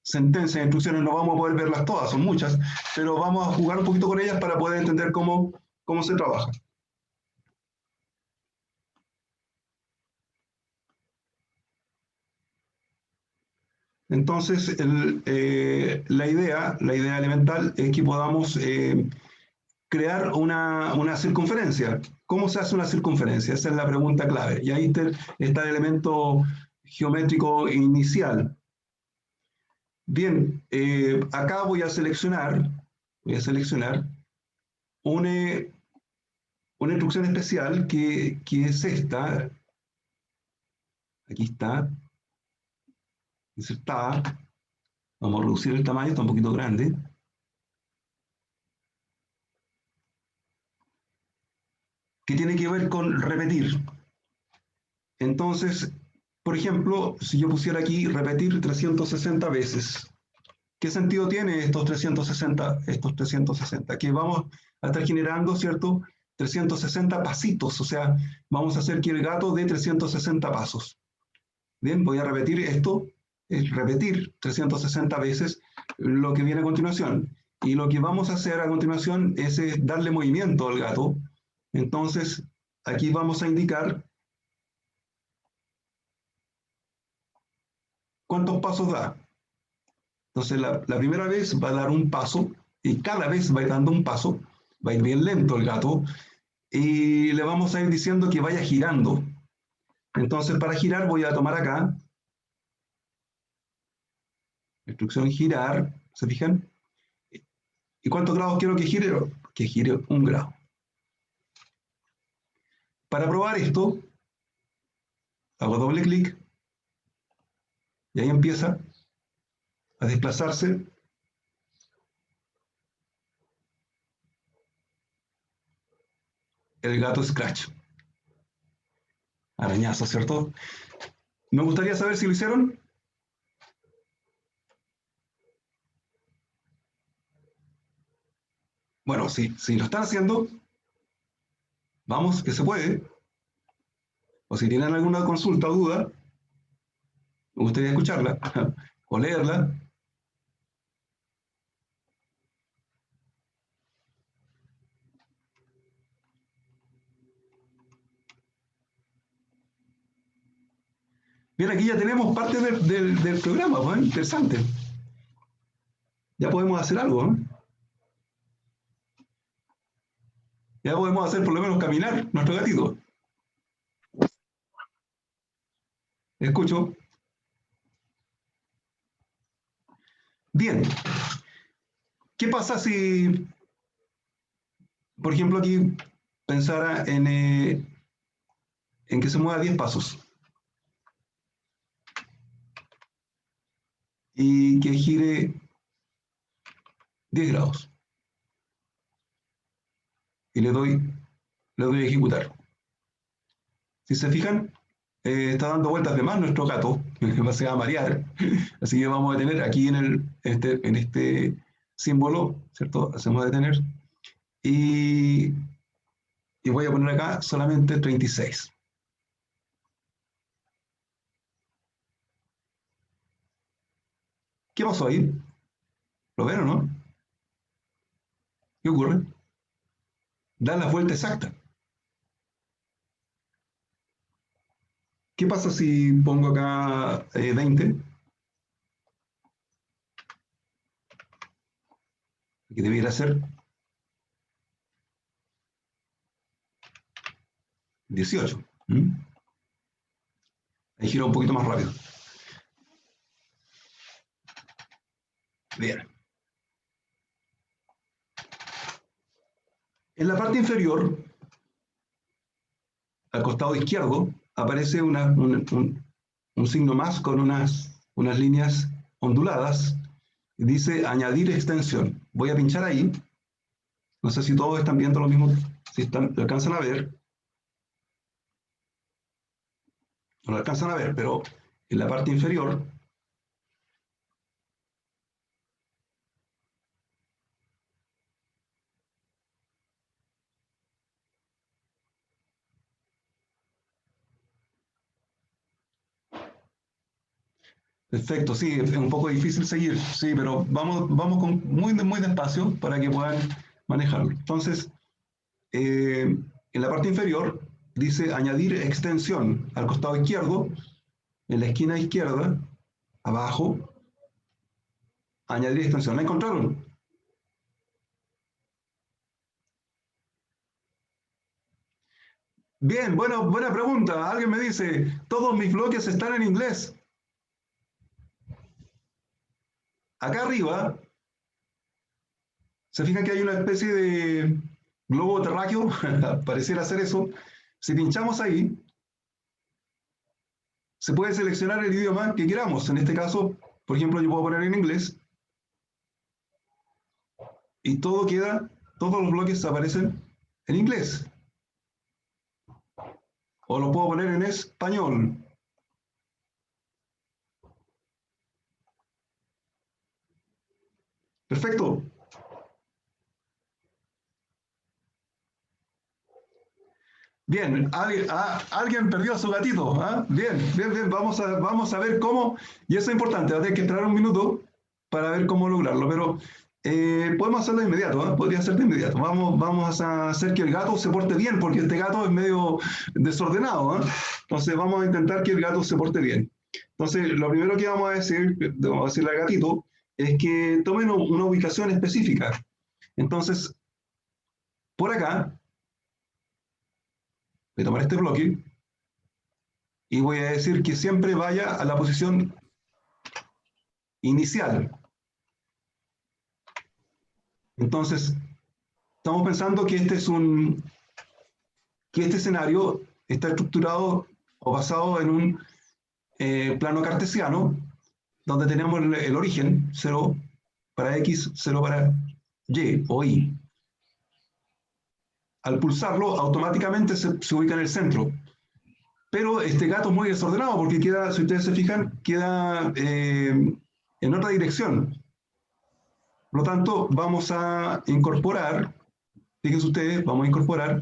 sentencias, instrucciones, no vamos a poder verlas todas, son muchas, pero vamos a jugar un poquito con ellas para poder entender cómo se trabaja. Entonces, la idea elemental es que podamos crear una circunferencia. ¿Cómo se hace una circunferencia? Esa es la pregunta clave. Y ahí está el elemento geométrico inicial. Bien, acá voy a seleccionar una instrucción especial que es esta. Aquí está, insertada. Vamos a reducir el tamaño, está un poquito grande. Que tiene que ver con repetir. Entonces, por ejemplo, si yo pusiera aquí repetir 360 veces, ¿qué sentido tiene estos 360? Que vamos a estar generando, ¿cierto?, 360 pasitos, o sea, vamos a hacer que el gato dé 360 pasos. Bien, voy a repetir esto, es repetir 360 veces lo que viene a continuación. Y lo que vamos a hacer a continuación es darle movimiento al gato. Entonces, aquí vamos a indicar cuántos pasos da. Entonces, la primera vez va a dar un paso y cada vez va a ir dando un paso, va a ir bien lento el gato y le vamos a ir diciendo que vaya girando. Entonces, para girar voy a tomar acá, instrucción girar, ¿se fijan? ¿Y cuántos grados quiero que gire? Que gire 1 grado. Para probar esto, hago doble clic y ahí empieza a desplazarse el gato Scratch. Arañazo, ¿cierto? Me gustaría saber si lo hicieron. Bueno, si lo están haciendo, vamos, que se puede. O si tienen alguna consulta o duda, me gustaría escucharla o leerla. Bien, aquí ya tenemos parte del programa, ¿no? Interesante. Ya podemos hacer algo, ¿no? Ya podemos hacer por lo menos caminar nuestro gatito. Escucho. Bien. ¿Qué pasa si, por ejemplo, aquí pensara en que se mueva 10 pasos y que gire 10 grados? Y le doy a ejecutar. Si se fijan, está dando vueltas de más nuestro gato, se va a marear, así que vamos a detener aquí en este símbolo, ¿cierto? Hacemos detener y voy a poner acá solamente 36. ¿Qué pasó ahí? ¿Lo ven o no? ¿Qué ocurre? Da la vuelta exacta. ¿Qué pasa si pongo acá 20? Que debiera ser 18. Ahí gira un poquito más rápido. Bien. En la parte inferior, al costado izquierdo, aparece un signo más con unas líneas onduladas. Dice añadir extensión. Voy a pinchar ahí. No sé si todos están viendo lo mismo, si lo alcanzan a ver. No lo alcanzan a ver, pero en la parte inferior perfecto, sí, es un poco difícil seguir, sí, pero vamos muy despacio para que puedan manejarlo. Entonces, en la parte inferior dice añadir extensión al costado izquierdo, en la esquina izquierda, abajo, añadir extensión. ¿La encontraron? Bien, bueno, buena pregunta. Alguien me dice, todos mis bloques están en inglés. Acá arriba, se fijan que hay una especie de globo terráqueo, pareciera ser eso. Si pinchamos ahí, se puede seleccionar el idioma que queramos. En este caso, por ejemplo, yo puedo poner en inglés y todos los bloques aparecen en inglés. O lo puedo poner en español. Perfecto. Bien, alguien perdió a su gatito. ¿Ah? Bien, vamos a ver cómo, y eso es importante, va a tener que esperar un minuto para ver cómo lograrlo, pero podemos hacerlo de inmediato, ¿eh? Podría ser de inmediato. Vamos a hacer que el gato se porte bien, porque este gato es medio desordenado, ¿eh? Entonces vamos a intentar que el gato se porte bien. Entonces, lo primero que vamos a decirle al gatito, es que tomen una ubicación específica. Entonces, por acá, voy a tomar este bloque y voy a decir que siempre vaya a la posición inicial. Entonces, estamos pensando que este escenario está estructurado o basado en un plano cartesiano, donde tenemos el origen, 0 para X, 0 para Y o Y. Al pulsarlo, automáticamente se ubica en el centro. Pero este gato es muy desordenado porque queda, si ustedes se fijan, queda en otra dirección. Por lo tanto, vamos a incorporar, fíjense ustedes, vamos a incorporar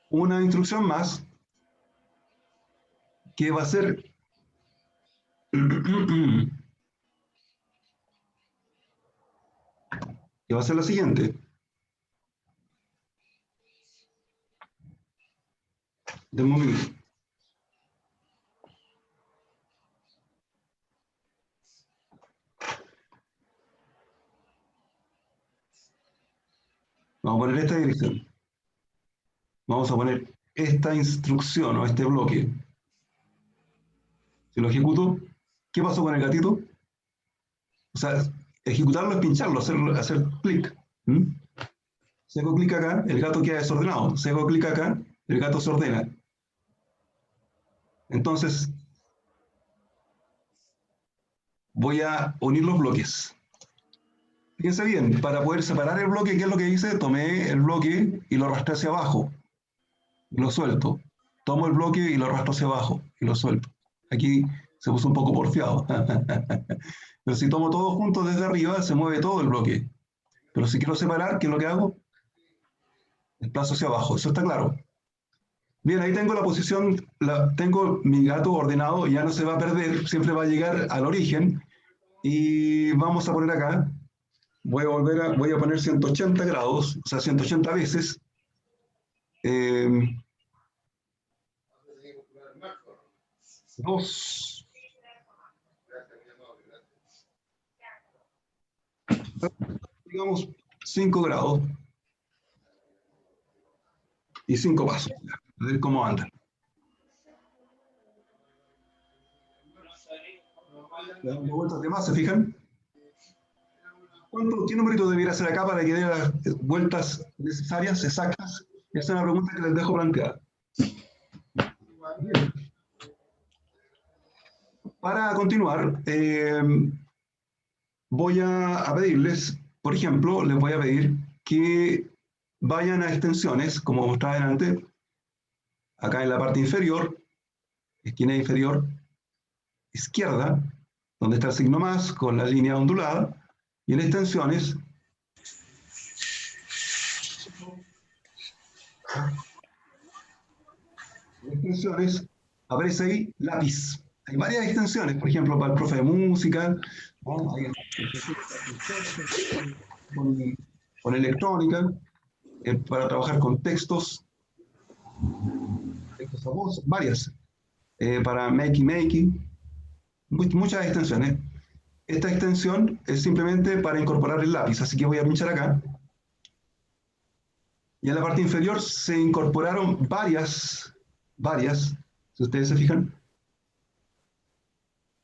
una instrucción más que va a ser la siguiente. Denme un minuto. Vamos a poner esta dirección. Vamos a poner esta instrucción o este bloque. Si lo ejecuto, ¿qué pasó con el gatito? O sea, ejecutarlo es pincharlo, hacer clic. Si hago clic acá, el gato queda desordenado. Si hago clic acá, el gato se ordena. Entonces, voy a unir los bloques. Fíjense bien, para poder separar el bloque, ¿qué es lo que hice? Tomé el bloque y lo arrastré hacia abajo. Lo suelto. tomo el bloque y lo arrastro hacia abajo y lo suelto. Aquí se puso un poco porfiado. Pero si tomo todo junto desde arriba, se mueve todo el bloque. Pero si quiero separar, ¿qué es lo que hago? Desplazo hacia abajo. Eso está claro. Bien, ahí tengo la posición, tengo mi gato ordenado, ya no se va a perder, siempre va a llegar al origen. Y vamos a poner acá, voy a poner 180 grados, o sea, 180 veces. Dos, digamos, 5 grados y 5 pasos. A ver cómo anda. Le damos vueltas de más, ¿se fijan? ¿Qué numerito debiera ser acá para que dé las vueltas necesarias, exactas? Esa es una pregunta que les dejo planteada. Bien. Para continuar, voy a pedirles, por ejemplo, les voy a pedir que vayan a extensiones, como mostraba delante, acá en la parte inferior, esquina inferior izquierda, donde está el signo más, con la línea ondulada, y en extensiones, aparece ahí lápiz. Hay varias extensiones, por ejemplo, para el profe de música, ¿no? con electrónica, para trabajar con textos a voz, varias, para Makey, muchas extensiones. Esta extensión es simplemente para incorporar el lápiz, así que voy a pinchar acá. Y en la parte inferior se incorporaron varias, si ustedes se fijan,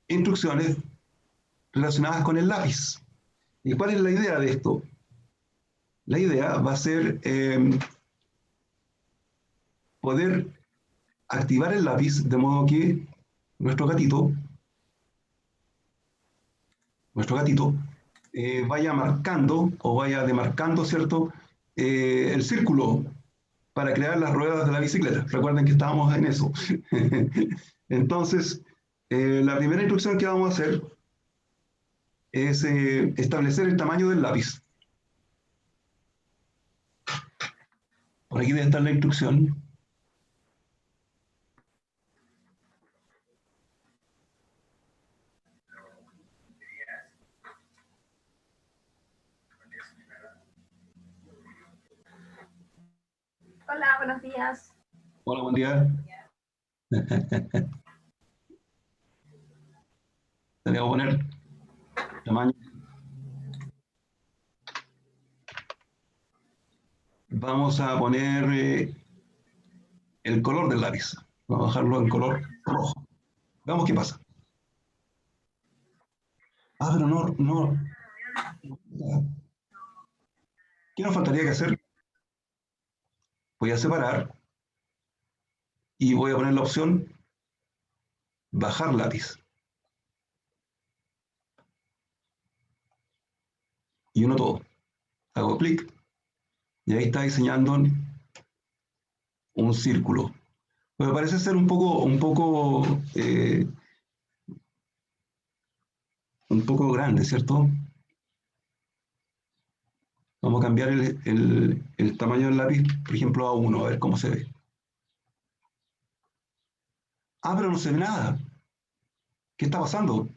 instrucciones relacionadas con el lápiz. ¿Y cuál es la idea de esto? La idea va a ser poder activar el lápiz de modo que nuestro gatito vaya marcando o vaya demarcando, ¿cierto? El círculo para crear las ruedas de la bicicleta. Recuerden que estábamos en eso. Entonces, la primera instrucción que vamos a hacer es establecer el tamaño del lápiz. Por aquí debe estar la instrucción. Hola, buenos días. Hola, buen día. Tenemos que poner tamaño. Vamos a poner el color del lápiz. Vamos a dejarlo en color rojo. Veamos qué pasa. Pero no. ¿Qué nos faltaría que hacer? Voy a separar y voy a poner la opción bajar lápiz. Y uno todo. Hago clic y ahí está diseñando un círculo. Me parece ser un poco grande, ¿cierto? Vamos a cambiar el tamaño del lápiz, por ejemplo, a 1, a ver cómo se ve. Pero no se ve nada. ¿Qué está pasando?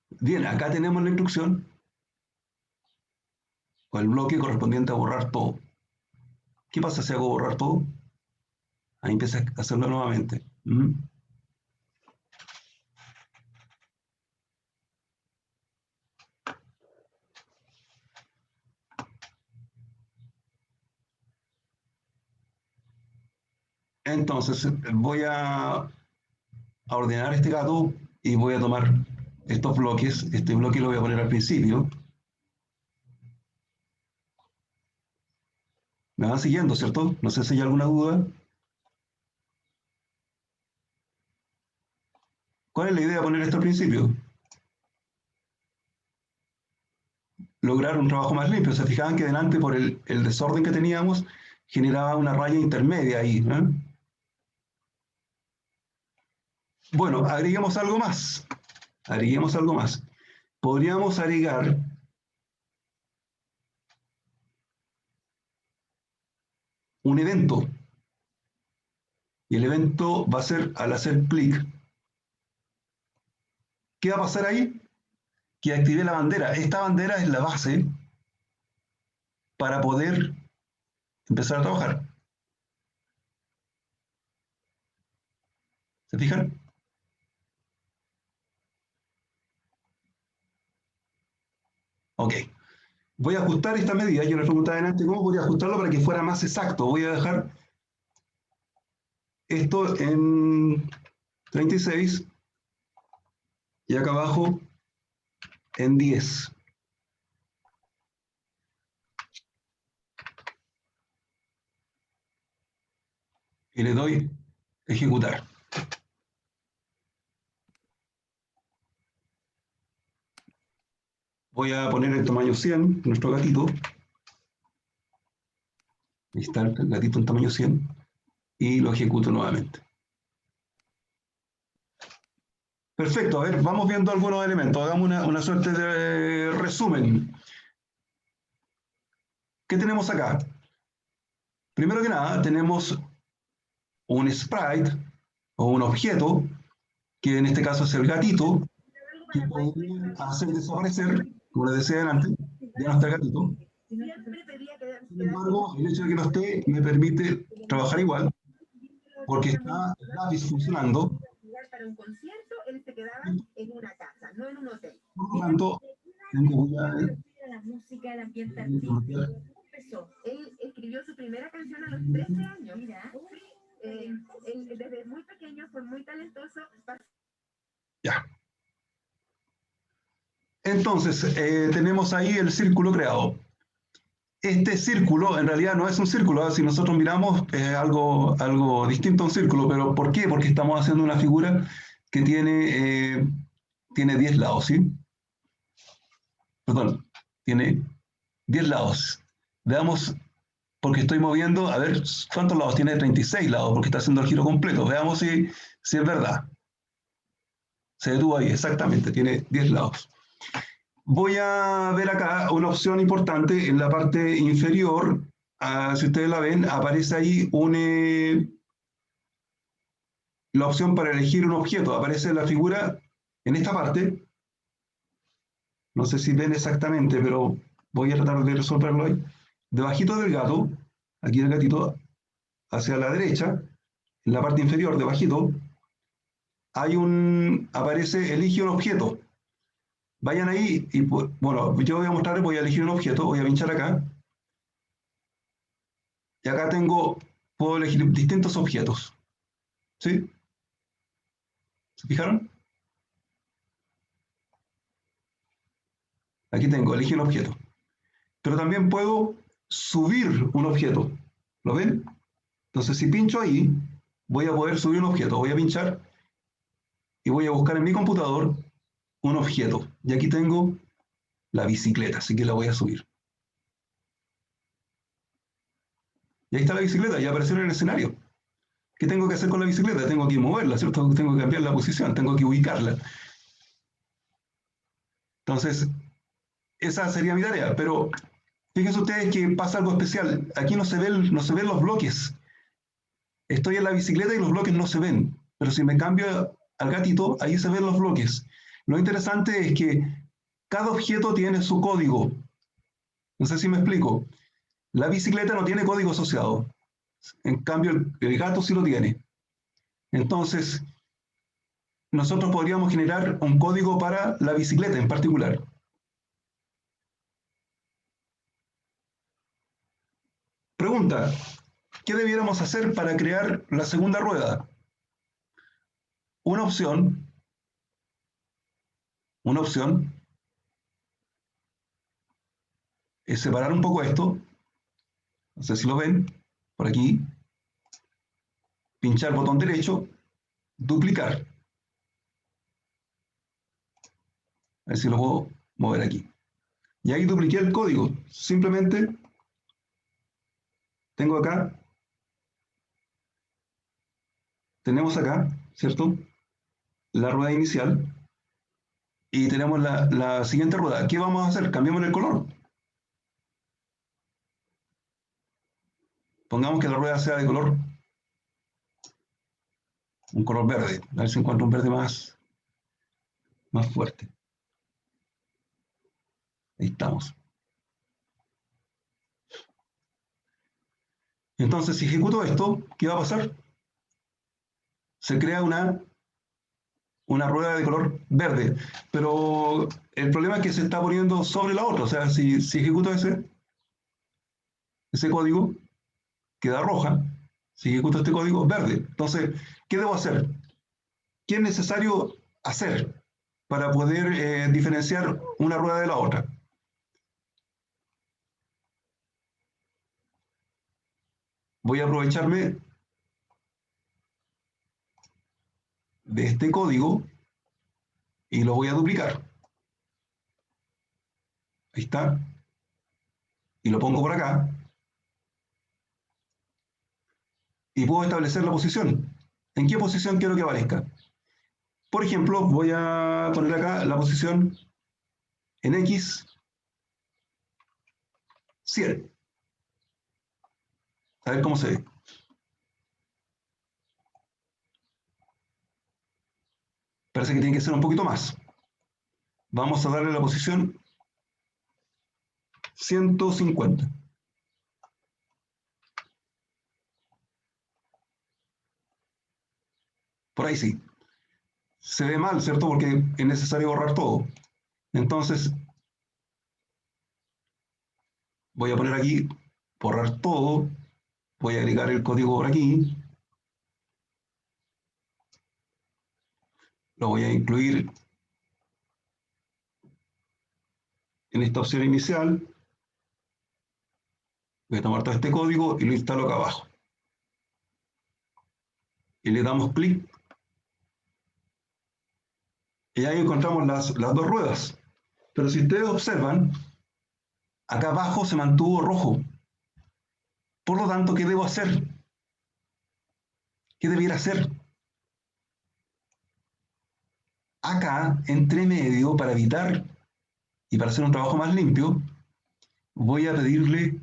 Bien, acá tenemos la instrucción o el bloque correspondiente a borrar todo. ¿Qué pasa si hago borrar todo? Ahí empieza a hacerlo nuevamente. Entonces voy a ordenar este gato y voy a tomar estos bloques. Este bloque lo voy a poner al principio. Me van siguiendo, ¿cierto? No sé si hay alguna duda. ¿Cuál es la idea de poner esto al principio? Lograr un trabajo más limpio. Se fijaban que delante, por el desorden que teníamos, generaba una raya intermedia ahí, ¿no? Bueno, agreguemos algo más. Agreguemos algo más. Podríamos agregar un evento. Y el evento va a ser al hacer clic. ¿Qué va a pasar ahí? Que activé la bandera. Esta bandera es la base para poder empezar a trabajar. ¿Se fijan? Ok. Voy a ajustar esta medida. Yo les preguntaba antes cómo podría ajustarlo para que fuera más exacto. Voy a dejar esto en 36 y acá abajo en 10. Y le doy ejecutar. Voy a poner el tamaño 100, nuestro gatito. Ahí está el gatito en tamaño 100. Y lo ejecuto nuevamente. Perfecto, a ver, vamos viendo algunos elementos. Hagamos una suerte de resumen. ¿Qué tenemos acá? Primero que nada, tenemos un sprite o un objeto, que en este caso es el gatito, que podría hacer desaparecer, como les decía antes, ya no está el gatito. Sin embargo, el hecho de que no esté me permite trabajar igual, porque está el lápiz funcionando. Para un concierto, él se quedaba en una casa, no en un hotel. Por lo tanto, tengo que La música, el ambiente artístico. Empezó. Él escribió su primera canción a los 13 años. Mira, él desde muy pequeño fue muy talentoso. Ya. Entonces, tenemos ahí el círculo creado. Este círculo en realidad no es un círculo, si nosotros miramos es algo distinto a un círculo, pero ¿por qué? Porque estamos haciendo una figura que tiene 10 lados, ¿sí? Perdón, tiene 10 lados. Veamos, porque estoy moviendo, a ver, ¿cuántos lados? Tiene 36 lados, porque está haciendo el giro completo. Veamos si es verdad. Se detuvo ahí, exactamente, tiene 10 lados. Voy a ver acá una opción importante en la parte inferior. Si ustedes la ven, aparece ahí la opción para elegir un objeto. Aparece la figura en esta parte. No sé si ven exactamente, pero voy a tratar de resolverlo ahí. Debajito del gato, aquí el gatito, hacia la derecha, en la parte inferior, debajito, aparece elige un objeto. Vayan ahí y, bueno, yo voy a mostrarles, voy a elegir un objeto, voy a pinchar acá. Y acá puedo elegir distintos objetos. ¿Sí? ¿Se fijaron? Aquí tengo, elige un objeto. Pero también puedo subir un objeto. ¿Lo ven? Entonces, si pincho ahí, voy a poder subir un objeto. Voy a pinchar y voy a buscar en mi computador un objeto. Y aquí tengo la bicicleta, así que la voy a subir. Y ahí está la bicicleta, ya apareció en el escenario. ¿Qué tengo que hacer con la bicicleta? Tengo que moverla, ¿cierto? Tengo que cambiar la posición, tengo que ubicarla. Entonces, esa sería mi tarea, pero fíjense ustedes que pasa algo especial. Aquí no se ven los bloques. Estoy en la bicicleta y los bloques no se ven. Pero si me cambio al gatito, ahí se ven los bloques. Lo interesante es que cada objeto tiene su código. No sé si me explico. La bicicleta no tiene código asociado. En cambio, el gato sí lo tiene. Entonces, nosotros podríamos generar un código para la bicicleta en particular. Pregunta, ¿qué debiéramos hacer para crear la segunda rueda? Una opción es separar un poco esto, no sé si lo ven, por aquí, pinchar botón derecho, duplicar. A ver si lo puedo mover aquí. Y ahí dupliqué el código. Simplemente tengo acá, tenemos acá, ¿cierto? la rueda inicial y tenemos la siguiente rueda. ¿Qué vamos a hacer? Cambiamos el color. Pongamos que la rueda sea de color, un color verde. A ver si encuentro un verde más fuerte. Ahí estamos. Entonces, si ejecuto esto, ¿qué va a pasar? Se crea una rueda de color verde, pero el problema es que se está poniendo sobre la otra. O sea, si ejecuto ese código, queda roja. Si ejecuto este código, verde. Entonces, ¿qué debo hacer? ¿Qué es necesario hacer para poder diferenciar una rueda de la otra? Voy a aprovecharme de este código y lo voy a duplicar. Ahí está. Y lo pongo por acá. Y puedo establecer la posición. ¿En qué posición quiero que aparezca? Por ejemplo, voy a poner acá la posición en X 100. A ver cómo se ve. Parece que tiene que ser un poquito más. Vamos a darle la posición 150. Por ahí sí. Se ve mal, ¿cierto? Porque es necesario borrar todo. Entonces, voy a poner aquí, borrar todo. Voy a agregar el código por aquí. Lo voy a incluir en esta opción inicial. Voy a tomar todo este código y lo instalo acá abajo. Y le damos clic. Y ahí encontramos las dos ruedas. Pero si ustedes observan, acá abajo se mantuvo rojo. Por lo tanto, ¿qué debo hacer? ¿Qué debiera hacer? Acá, entre medio, para evitar y para hacer un trabajo más limpio, voy a pedirle,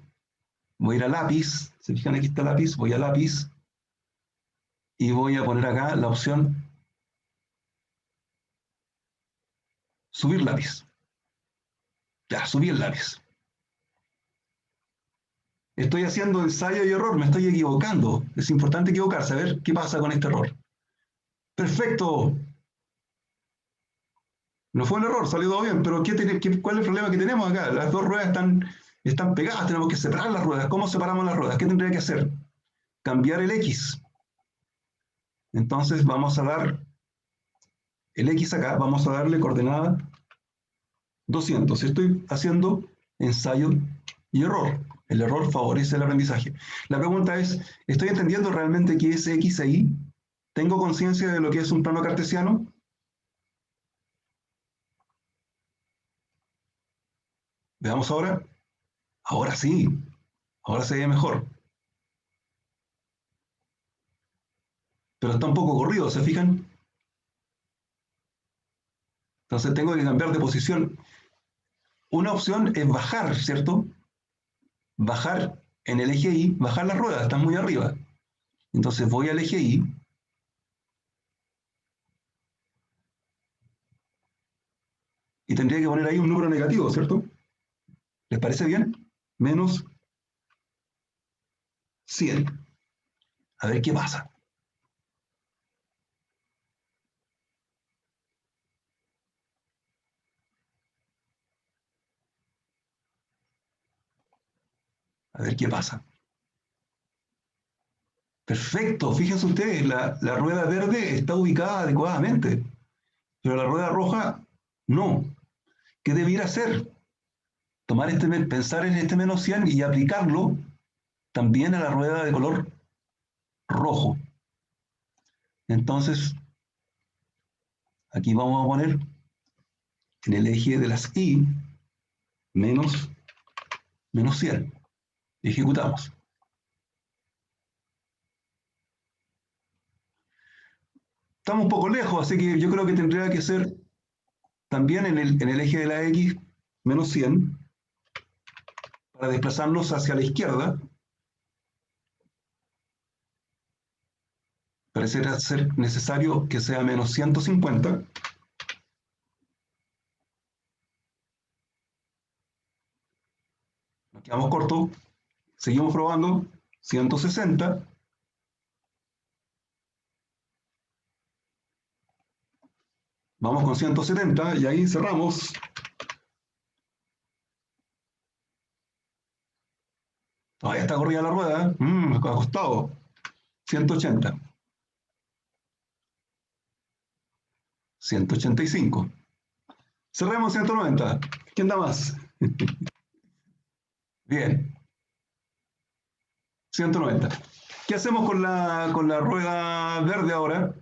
voy a ir a lápiz, se fijan aquí está lápiz, voy a lápiz y voy a poner acá la opción subir lápiz. Ya, subí el lápiz. Estoy haciendo ensayo y error, me estoy equivocando. Es importante equivocarse, a ver qué pasa con este error. ¡Perfecto! No fue un error, salió todo bien, pero ¿cuál es el problema que tenemos acá? Las dos ruedas están pegadas, tenemos que separar las ruedas. ¿Cómo separamos las ruedas? ¿Qué tendría que hacer? Cambiar el X. Entonces vamos a dar el X acá, vamos a darle coordenada 200. Estoy haciendo ensayo y error. El error favorece el aprendizaje. La pregunta es, ¿estoy entendiendo realmente qué es X e Y? ¿Tengo conciencia de lo que es un plano cartesiano? Veamos ahora. Ahora sí. Ahora se ve mejor. Pero está un poco corrido, ¿se fijan? Entonces tengo que cambiar de posición. Una opción es bajar, ¿cierto? Bajar en el eje Y, bajar las ruedas, están muy arriba. Entonces voy al eje Y. Y tendría que poner ahí un número negativo, ¿cierto? ¿Les parece bien? Menos 100. A ver qué pasa. A ver qué pasa. Perfecto, fíjense ustedes, la rueda verde está ubicada adecuadamente, pero la rueda roja no. ¿Qué debiera hacer? Pensar en este menos 100 y aplicarlo también a la rueda de color rojo. Entonces, aquí vamos a poner en el eje de las Y menos 100. Ejecutamos. Estamos un poco lejos, así que yo creo que tendría que ser también en el eje de la X menos 100 para desplazarnos hacia la izquierda. Pareciera ser necesario que sea menos 150. Nos quedamos cortos. Seguimos probando. 160. Vamos con 170 y ahí cerramos. Todavía está corrida la rueda. Me ha costado. 180. 185. Cerremos 190. ¿Quién da más? Bien. 190. ¿Qué hacemos con la rueda verde ahora?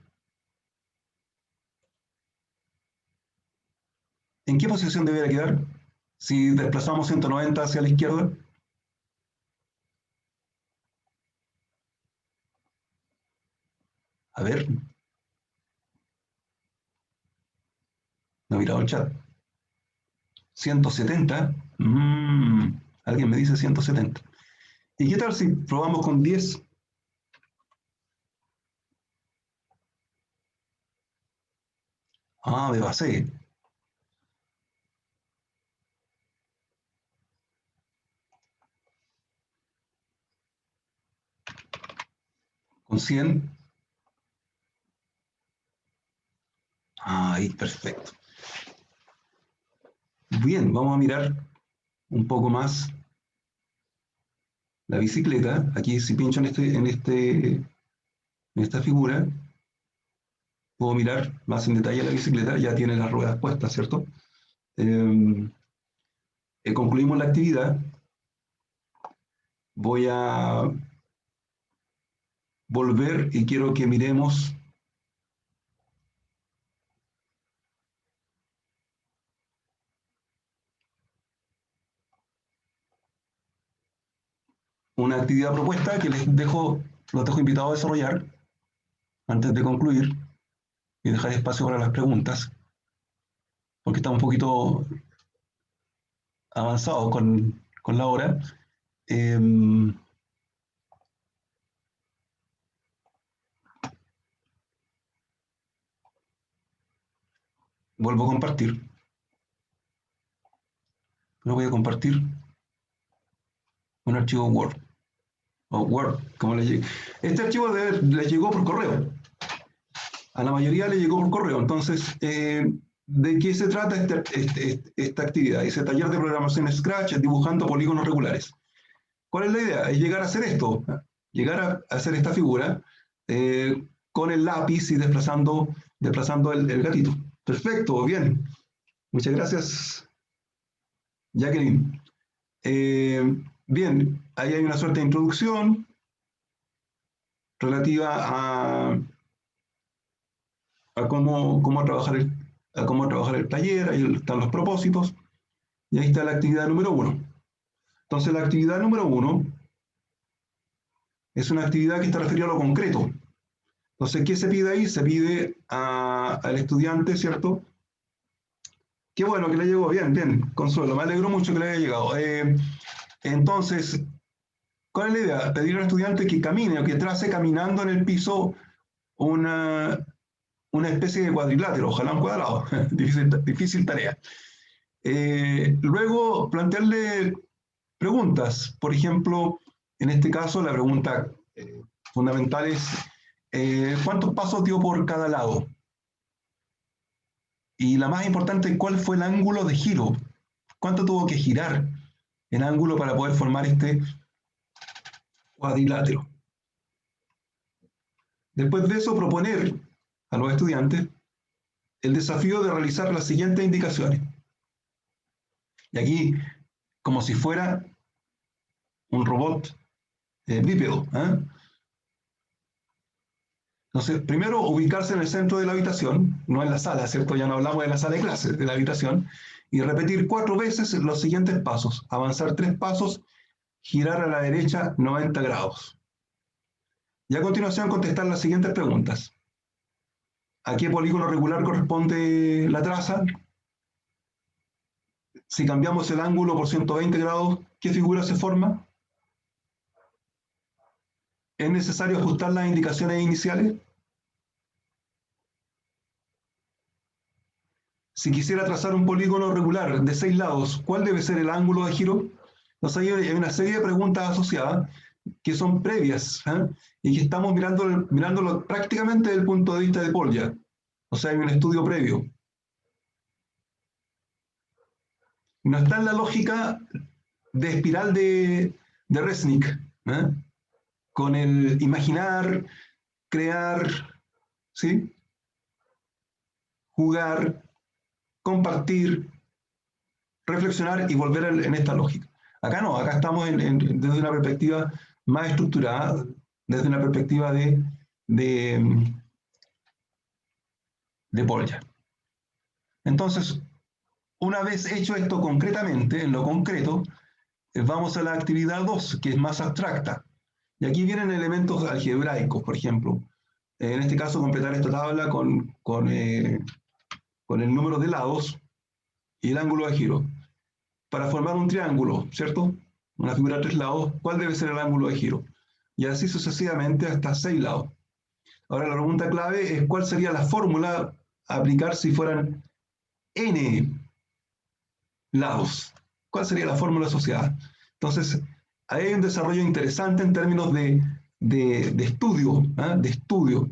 ¿En qué posición debería quedar si desplazamos 190 hacia la izquierda? A ver. No he mirado el chat. 170. Alguien me dice 170. ¿Y qué tal si probamos con 10? Me basé. Con 100. Ahí, perfecto. Bien, vamos a mirar un poco más la bicicleta. Aquí si pincho en esta figura, puedo mirar más en detalle la bicicleta. Ya tiene las ruedas puestas, ¿cierto? Concluimos la actividad. Voy a volver y quiero que miremos una actividad propuesta que los dejo invitados a desarrollar antes de concluir y dejar espacio para las preguntas, porque está un poquito avanzado con la hora. Vuelvo a compartir. Lo voy a compartir un archivo Word. O Word, como le llegue. Este archivo le llegó por correo. A la mayoría le llegó por correo. Entonces, ¿de qué se trata esta actividad? Ese taller de programación Scratch dibujando polígonos regulares. ¿Cuál es la idea? Es llegar a hacer esto. Llegar a hacer esta figura con el lápiz y desplazando el gatito. Perfecto, bien. Muchas gracias, Jacqueline. Bien, ahí hay una suerte de introducción relativa a cómo trabajar el taller. Ahí están los propósitos y ahí está la actividad número 1. Entonces la actividad número 1 es una actividad que está referida a lo concreto. Entonces, ¿qué se pide ahí? Se pide al estudiante, ¿cierto? Qué bueno que le llegó. Bien, Consuelo, me alegro mucho que le haya llegado. Entonces, ¿cuál es la idea? Pedir al estudiante que camine o que trace caminando en el piso una especie de cuadrilátero, ojalá un cuadrado. Difícil tarea. Luego, plantearle preguntas. Por ejemplo, en este caso, la pregunta fundamental es ¿cuántos pasos dio por cada lado? Y la más importante, ¿cuál fue el ángulo de giro? ¿Cuánto tuvo que girar en ángulo para poder formar este cuadrilátero? Después de eso, proponer a los estudiantes el desafío de realizar las siguientes indicaciones. Y aquí, como si fuera un robot bípedo. Entonces, primero, ubicarse en el centro de la habitación, no en la sala, ¿cierto? Ya no hablamos de la sala de clases, de la habitación, y repetir 4 veces los siguientes pasos. Avanzar 3 pasos, girar a la derecha 90 grados. Y a continuación contestar las siguientes preguntas. ¿A qué polígono regular corresponde la traza? Si cambiamos el ángulo por 120 grados, ¿qué figura se forma? ¿Es necesario ajustar las indicaciones iniciales? Si quisiera trazar un polígono regular de 6 lados, ¿cuál debe ser el ángulo de giro? Entonces hay una serie de preguntas asociadas que son previas, ¿eh? Y que estamos mirándolo prácticamente desde el punto de vista de Polya. O sea, hay un estudio previo. No está en la lógica de espiral de Resnick, ¿eh? Con el imaginar, crear, ¿sí? Jugar, compartir, reflexionar y volver en esta lógica. Acá no, acá estamos desde una perspectiva más estructurada, desde una perspectiva de Polya. Entonces, una vez hecho esto concretamente, en lo concreto, vamos a la actividad 2, que es más abstracta. Y aquí vienen elementos algebraicos, por ejemplo. En este caso, completar esta tabla con el número de lados y el ángulo de giro. Para formar un triángulo, ¿cierto? Una figura de 3 lados, ¿cuál debe ser el ángulo de giro? Y así sucesivamente hasta 6 lados. Ahora la pregunta clave es cuál sería la fórmula a aplicar si fueran n lados. ¿Cuál sería la fórmula asociada? Entonces, ahí hay un desarrollo interesante en términos de estudio, ¿eh? De estudio.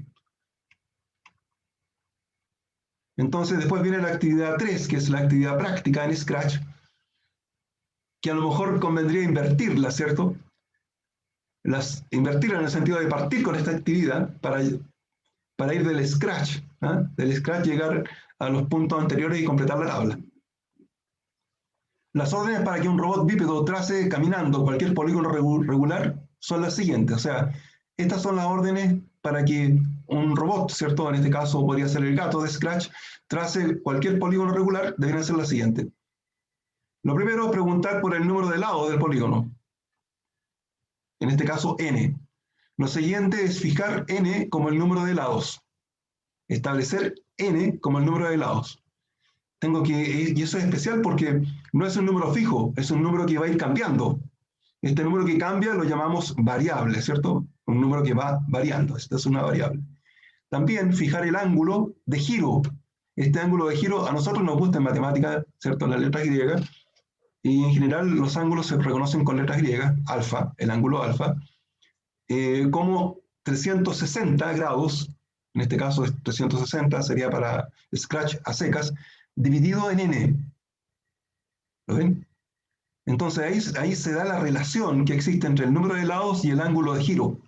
Entonces, después viene la actividad 3, que es la actividad práctica en Scratch, que a lo mejor convendría invertirla, ¿cierto? Invertirla en el sentido de partir con esta actividad para ir del Scratch, ¿eh? Del Scratch llegar a los puntos anteriores y completar la tabla. Las órdenes para que un robot bípedo trace caminando cualquier polígono regular son las siguientes. O sea, estas son las órdenes para que un robot, ¿cierto? En este caso podría ser el gato de Scratch, trace cualquier polígono regular, deberían ser las siguientes. Lo primero es preguntar por el número de lados del polígono. En este caso, n. Lo siguiente es fijar n como el número de lados. Establecer n como el número de lados. Y eso es especial porque no es un número fijo, es un número que va a ir cambiando. Este número que cambia lo llamamos variable, ¿cierto? Un número que va variando, esta es una variable. También fijar el ángulo de giro. Este ángulo de giro a nosotros nos gusta en matemáticas, ¿cierto? Las letras griega. Y en general los ángulos se reconocen con letras griegas, alfa, el ángulo alfa, como 360 grados, en este caso es 360, sería para Scratch a secas, dividido en n. ¿Lo ven? Entonces ahí se da la relación que existe entre el número de lados y el ángulo de giro.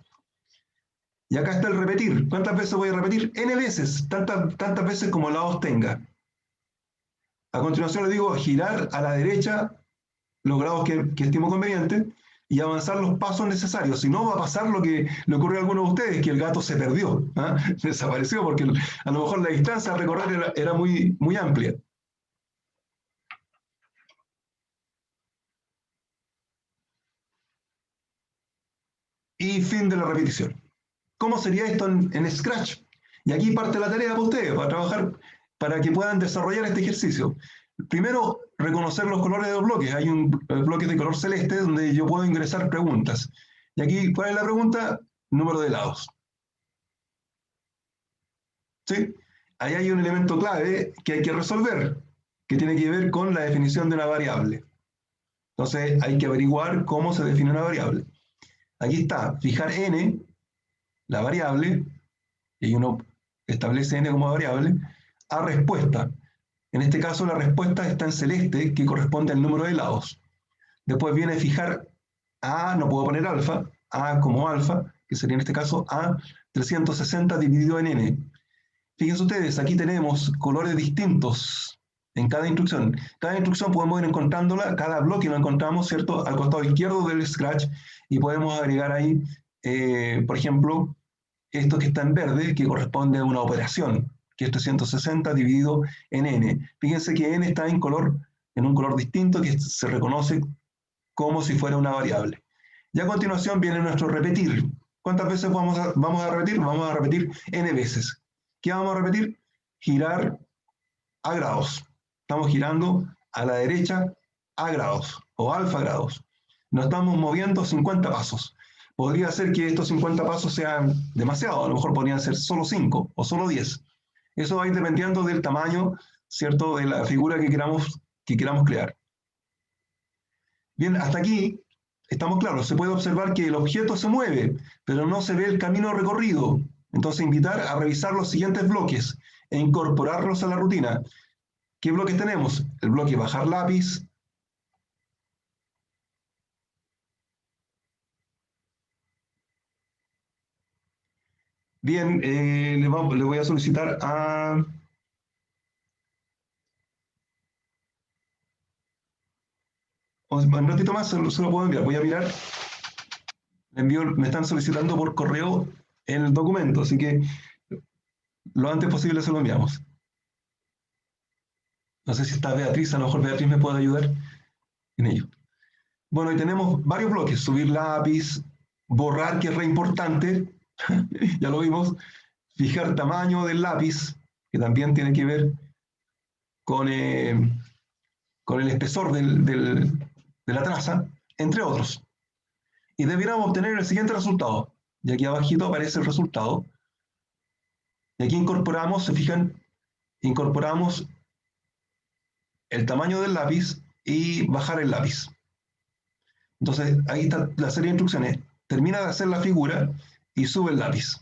Y acá está el repetir. ¿Cuántas veces voy a repetir? N veces, tantas veces como lados tenga. A continuación le digo girar a la derecha los grados que estimo conveniente y avanzar los pasos necesarios. Si no, va a pasar lo que le ocurrió a algunos de ustedes, que el gato se perdió, ¿eh? Desapareció porque a lo mejor la distancia a recorrer era muy, muy amplia. Y fin de la repetición. ¿Cómo sería esto en Scratch? Y aquí parte la tarea para ustedes, para trabajar, para que puedan desarrollar este ejercicio. Primero, reconocer los colores de los bloques. Hay un bloque de color celeste donde yo puedo ingresar preguntas. Y aquí, ¿cuál es la pregunta? Número de lados. ¿Sí? Ahí hay un elemento clave que hay que resolver, que tiene que ver con la definición de una variable. Entonces, hay que averiguar cómo se define una variable. Aquí está, fijar n, la variable, y uno establece n como variable, a respuesta. En este caso la respuesta está en celeste, que corresponde al número de lados. Después viene fijar a, no puedo poner alfa, a como alfa, que sería en este caso a 360 dividido en n. Fíjense ustedes, aquí tenemos colores distintos en cada instrucción. Cada instrucción podemos ir encontrándola, cada bloque lo encontramos, ¿cierto?, al costado izquierdo del Scratch, y podemos agregar ahí, por ejemplo, esto que está en verde, que corresponde a una operación, que es 360 dividido en n. Fíjense que n está en un color distinto que se reconoce como si fuera una variable. Y a continuación viene nuestro repetir. ¿Cuántas veces vamos a repetir? Vamos a repetir n veces. ¿Qué vamos a repetir? Girar a grados. Estamos girando a la derecha a grados o alfa grados. Nos estamos moviendo 50 pasos. Podría ser que estos 50 pasos sean demasiado, a lo mejor podrían ser solo 5 o solo 10. Eso va a ir dependiendo del tamaño, ¿cierto?, de la figura que queramos crear. Bien, hasta aquí estamos claros. Se puede observar que el objeto se mueve, pero no se ve el camino recorrido. Entonces, invitar a revisar los siguientes bloques e incorporarlos a la rutina. ¿Qué bloques tenemos? El bloque bajar lápiz. Bien, le voy a solicitar a... Un ratito más se lo puedo enviar. Voy a mirar. Me están solicitando por correo el documento, así que lo antes posible se lo enviamos. No sé si está Beatriz, a lo mejor Beatriz me puede ayudar en ello. Bueno, y tenemos varios bloques. Subir lápiz, borrar, que es re importante, ya lo vimos. Fijar tamaño del lápiz, que también tiene que ver con el espesor de la traza, entre otros. Y debiéramos obtener el siguiente resultado. Y aquí abajito aparece el resultado. Y aquí incorporamos, se fijan, incorporamos el tamaño del lápiz y bajar el lápiz. Entonces, ahí está la serie de instrucciones. Termina de hacer la figura y sube el lápiz.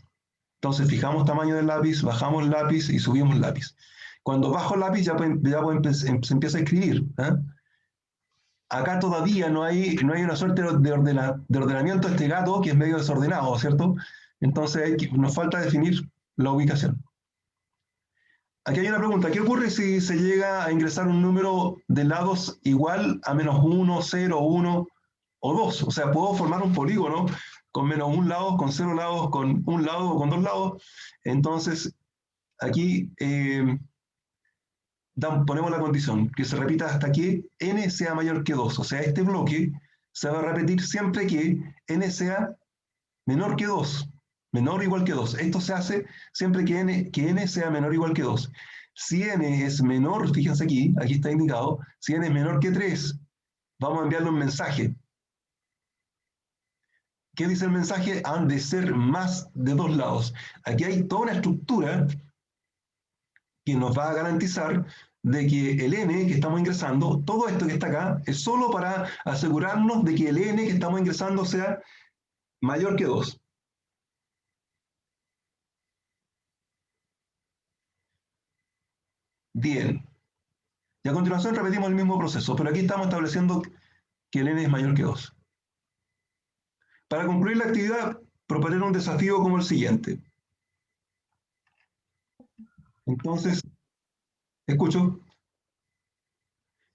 Entonces, fijamos tamaño del lápiz, bajamos el lápiz y subimos el lápiz. Cuando bajo el lápiz se empieza a escribir. Acá todavía no hay una suerte de ordenamiento de este gato, que es medio desordenado, ¿cierto? Entonces, nos falta definir la ubicación. Aquí hay una pregunta. ¿Qué ocurre si se llega a ingresar un número de lados igual a -1, 0, 1 o 2? O sea, puedo formar un polígono con -1 lado, con 0 lados, con 1 lado o con 2 lados. Entonces, aquí ponemos la condición, que se repita hasta que n sea mayor que 2. O sea, este bloque se va a repetir siempre que n sea menor que 2. Menor o igual que 2. Esto se hace siempre que n sea menor o igual que 2. Si n es menor, fíjense aquí está indicado, si n es menor que 3, vamos a enviarle un mensaje. ¿Qué dice el mensaje? Han de ser más de 2 lados. Aquí hay toda una estructura que nos va a garantizar de que el n que estamos ingresando, todo esto que está acá, es solo para asegurarnos de que el n que estamos ingresando sea mayor que 2. Bien. Y a continuación repetimos el mismo proceso, pero aquí estamos estableciendo que el n es mayor que 2. Para concluir la actividad, proponer un desafío como el siguiente. Entonces, ¿escucho?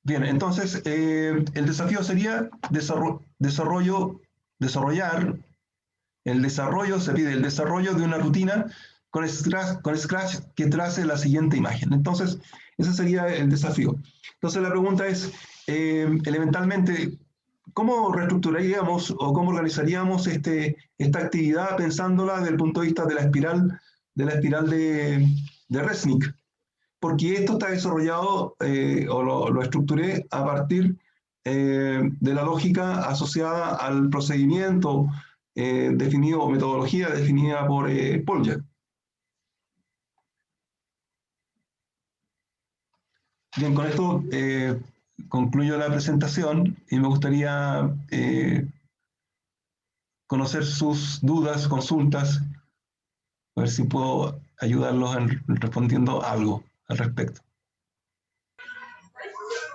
Bien, entonces el desafío sería se pide el desarrollo de una rutina con Scratch que trace la siguiente imagen. Entonces, ese sería el desafío. Entonces, la pregunta es, elementalmente, ¿cómo reestructuraríamos o cómo organizaríamos esta actividad pensándola desde el punto de vista de la espiral de Resnick? Porque esto está desarrollado o lo estructuré a partir de la lógica asociada al procedimiento definido, metodología definida por Polyak. Bien, con esto concluyo la presentación y me gustaría conocer sus dudas, consultas, a ver si puedo ayudarlos respondiendo algo al respecto.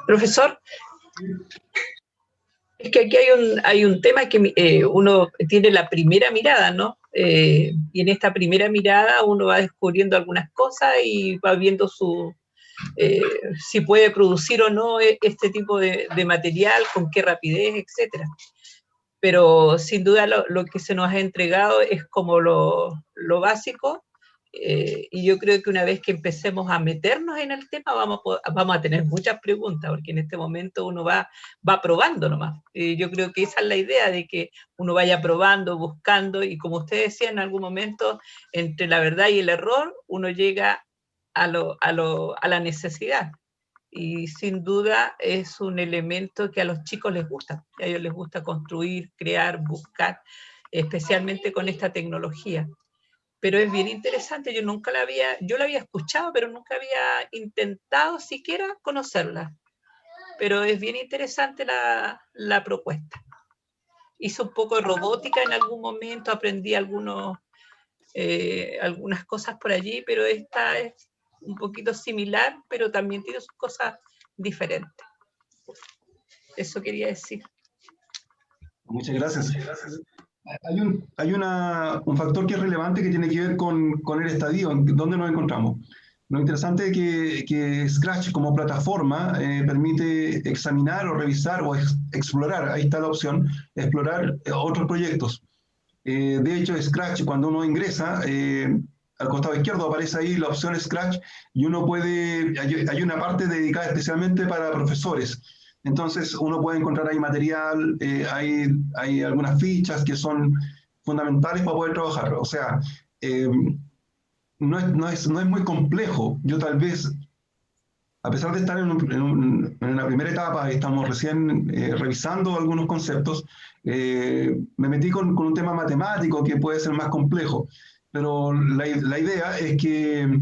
Profesor, es que aquí hay un tema que uno tiene la primera mirada, ¿no? Y en esta primera mirada uno va descubriendo algunas cosas y va viendo si puede producir o no este tipo de material, con qué rapidez, etc. Pero sin duda lo que se nos ha entregado es como lo básico Y yo creo que una vez que empecemos a meternos en el tema, vamos a tener muchas preguntas, porque en este momento uno va probando nomás. Yo creo que esa es la idea, de que uno vaya probando, buscando, y como usted decía, en algún momento, entre la verdad y el error, uno llega a la necesidad. Y sin duda es un elemento que a los chicos les gusta. A ellos les gusta construir, crear, buscar, especialmente con esta tecnología. Pero es bien interesante, yo la había escuchado, pero nunca había intentado siquiera conocerla. Pero es bien interesante la propuesta. Hice un poco de robótica en algún momento, aprendí algunas cosas por allí, pero esta es un poquito similar, pero también tiene sus cosas diferentes. Eso quería decir. Muchas gracias. Hay un factor que es relevante que tiene que ver con el estadio, donde nos encontramos. Lo interesante es que Scratch como plataforma permite examinar o revisar o explorar, ahí está la opción, explorar otros proyectos. De hecho, Scratch, cuando uno ingresa, al costado izquierdo aparece ahí la opción Scratch y uno puede, hay una parte dedicada especialmente para profesores. Entonces uno puede encontrar ahí material, hay algunas fichas que son fundamentales para poder trabajar. O sea, no es muy complejo. Yo tal vez, a pesar de estar en una primera etapa, estamos recién revisando algunos conceptos, me metí con un tema matemático que puede ser más complejo. Pero la idea es que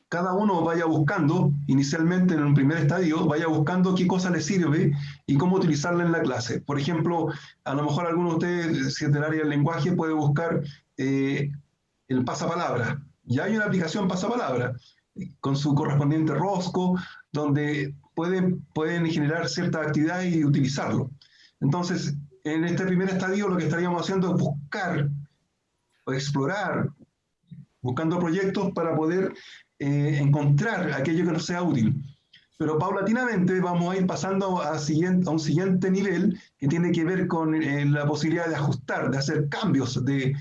cada uno vaya buscando, inicialmente en un primer estadio, vaya buscando qué cosa le sirve y cómo utilizarla en la clase. Por ejemplo, a lo mejor alguno de ustedes, si es del área del lenguaje, puede buscar el pasapalabra. Ya hay una aplicación pasapalabra con su correspondiente rosco, donde pueden generar cierta actividad y utilizarlo. Entonces, en este primer estadio lo que estaríamos haciendo es buscar o explorar, buscando proyectos para poder encontrar aquello que nos sea útil. Pero paulatinamente vamos a ir pasando a un siguiente nivel que tiene que ver con la posibilidad de ajustar, de hacer cambios, de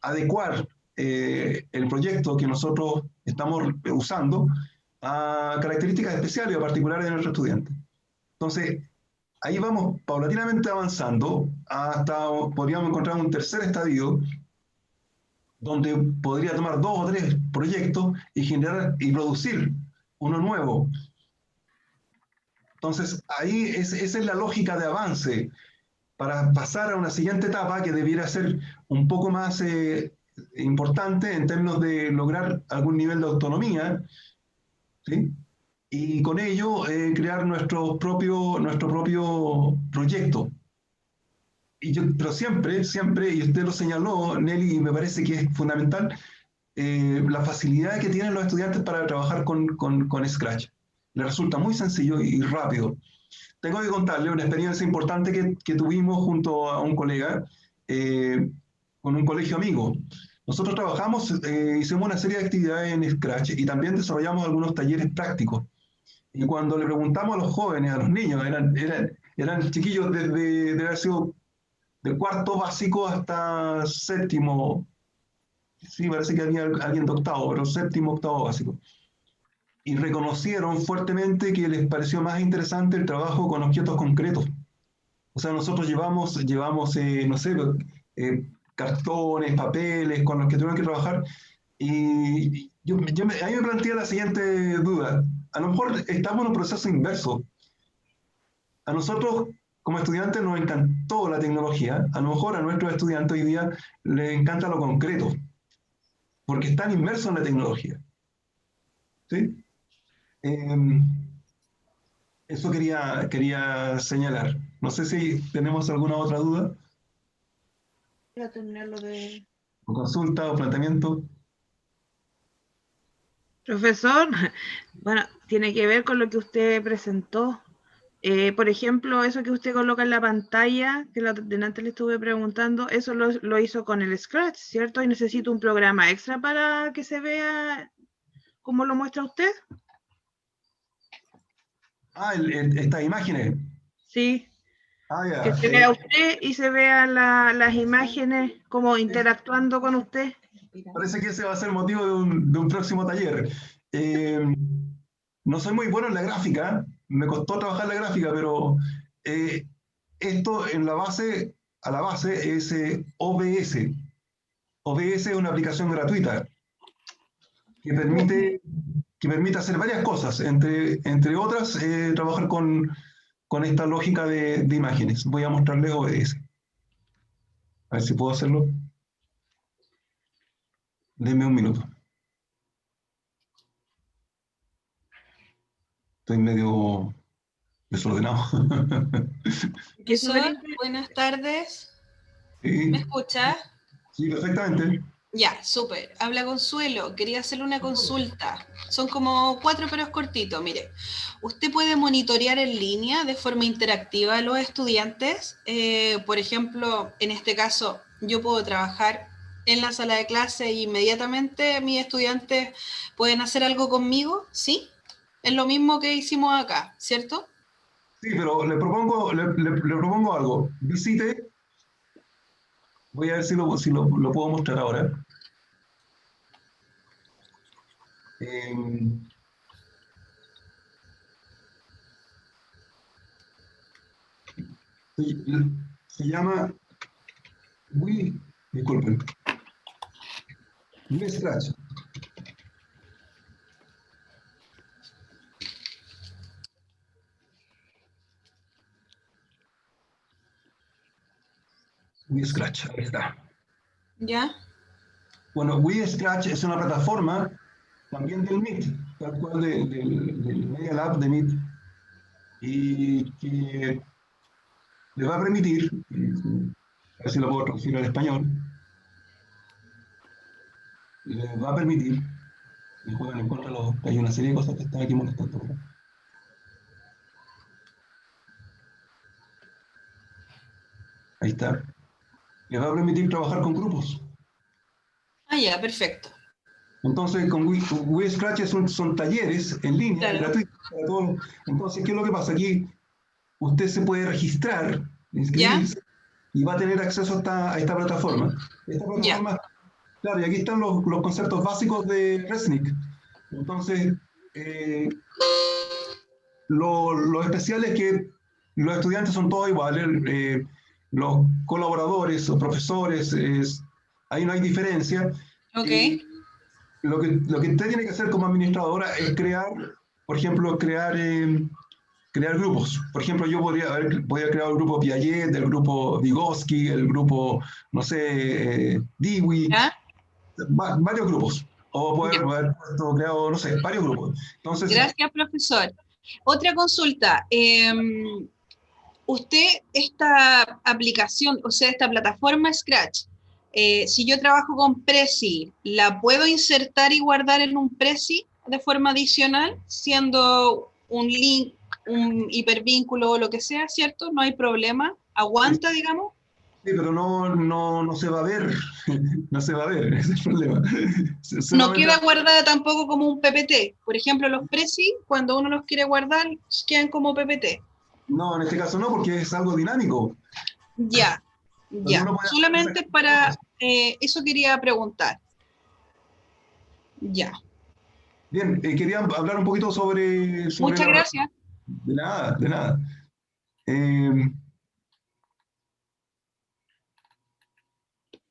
adecuar el proyecto que nosotros estamos usando a características especiales o particulares de nuestro estudiante. Entonces, ahí vamos paulatinamente avanzando hasta podríamos encontrar un tercer estadio donde podría tomar 2 o 3 proyectos y generar y producir uno nuevo. Entonces, ahí esa es la lógica de avance para pasar a una siguiente etapa que debiera ser un poco más importante en términos de lograr algún nivel de autonomía, ¿sí? Y con ello crear nuestro propio proyecto. Pero siempre, y usted lo señaló, Nelly, y me parece que es fundamental, la facilidad que tienen los estudiantes para trabajar con Scratch. Les resulta muy sencillo y rápido. Tengo que contarle una experiencia importante que tuvimos junto a un colega, con un colegio amigo. Nosotros trabajamos, hicimos una serie de actividades en Scratch y también desarrollamos algunos talleres prácticos. Y cuando le preguntamos a los jóvenes, a los niños, eran chiquillos de haber sido de cuarto básico hasta séptimo, sí, parece que había alguien de octavo, pero séptimo, octavo básico. Y reconocieron fuertemente que les pareció más interesante el trabajo con objetos concretos. O sea, nosotros llevamos no sé, cartones, papeles con los que tuvieron que trabajar. Y a mí me plantea la siguiente duda. A lo mejor estamos en un proceso inverso. A nosotros, como estudiantes, nos encantó la tecnología. A lo mejor a nuestros estudiantes hoy día les encanta lo concreto, porque están inmersos en la tecnología. ¿Sí? Eso quería señalar. No sé si tenemos alguna otra duda. Quiero terminar lo de... ¿O consulta o planteamiento? Profesor, bueno, tiene que ver con lo que usted presentó. Por ejemplo, eso que usted coloca en la pantalla, que delante le estuve preguntando, eso lo hizo con el Scratch, ¿cierto? Y necesito un programa extra para que se vea como lo muestra usted. Ah, estas imágenes. Sí. Ah, ya. Que se vea usted y se vean las imágenes como interactuando con usted. Parece que ese va a ser motivo de un próximo taller. No soy muy bueno en la gráfica, me costó trabajar la gráfica, pero esto en la base, a la base es OBS. OBS es una aplicación gratuita que permite hacer varias cosas, entre otras, trabajar con esta lógica de imágenes. Voy a mostrarles OBS. A ver si puedo hacerlo. Denme un minuto. Estoy medio desordenado. Profesor, buenas tardes. Sí, ¿Me escucha? sí, perfectamente. Ya, súper. Habla Consuelo. Quería hacerle una consulta. Son como 4 pero es cortito. Mire, usted puede monitorear en línea de forma interactiva a los estudiantes. Por ejemplo, en este caso, yo puedo trabajar en la sala de clase e inmediatamente mis estudiantes pueden hacer algo conmigo, ¿sí? Es lo mismo que hicimos acá, ¿cierto? Sí, pero le propongo algo. Visite. Voy a ver si lo puedo mostrar ahora. Se llama disculpen, WeScratch. WeScratch, ahí está. ¿Ya? Bueno, WeScratch es una plataforma también del Meet, tal cual del Media Lab de Meet, y que le va a permitir, a ver si lo puedo traducir al español, le va a permitir, me juegan en contra hay una serie de cosas que están aquí molestando, ¿verdad? Ahí está. Le va a permitir trabajar con grupos. Ah, ya, perfecto. Entonces, con WeScratch son talleres en línea, Claro. gratuitos para todos. Entonces, ¿qué es lo que pasa? Aquí usted se puede registrar, inscribirse, y va a tener acceso a esta plataforma. Esta plataforma, claro, y aquí están los conceptos básicos de RESNIC. Entonces, lo especial es que los estudiantes son todos iguales, los colaboradores, los profesores, ahí no hay diferencia. Ok. Lo que usted tiene que hacer como administradora es crear, por ejemplo, crear grupos. Por ejemplo, yo podría crear el grupo Piaget, el grupo Vygotsky, el grupo, no sé, Dewey, varios grupos. O poder haber creado, no sé, varios grupos. Entonces, gracias, profesor. Otra consulta. Usted, esta aplicación, o sea, esta plataforma Scratch, si yo trabajo con Prezi, ¿la puedo insertar y guardar en un Prezi de forma adicional, siendo un link, un hipervínculo o lo que sea, ¿cierto? No hay problema. ¿Aguanta, digamos? Sí, pero no se va a ver. No se va a ver, ese es el problema. No queda guardada tampoco como un PPT. Por ejemplo, los Prezi, cuando uno los quiere guardar, quedan como PPT. No, en este caso no, porque es algo dinámico. Ya. Solamente para eso quería preguntar. Ya. Bien, quería hablar un poquito sobre Muchas gracias. De nada, de nada.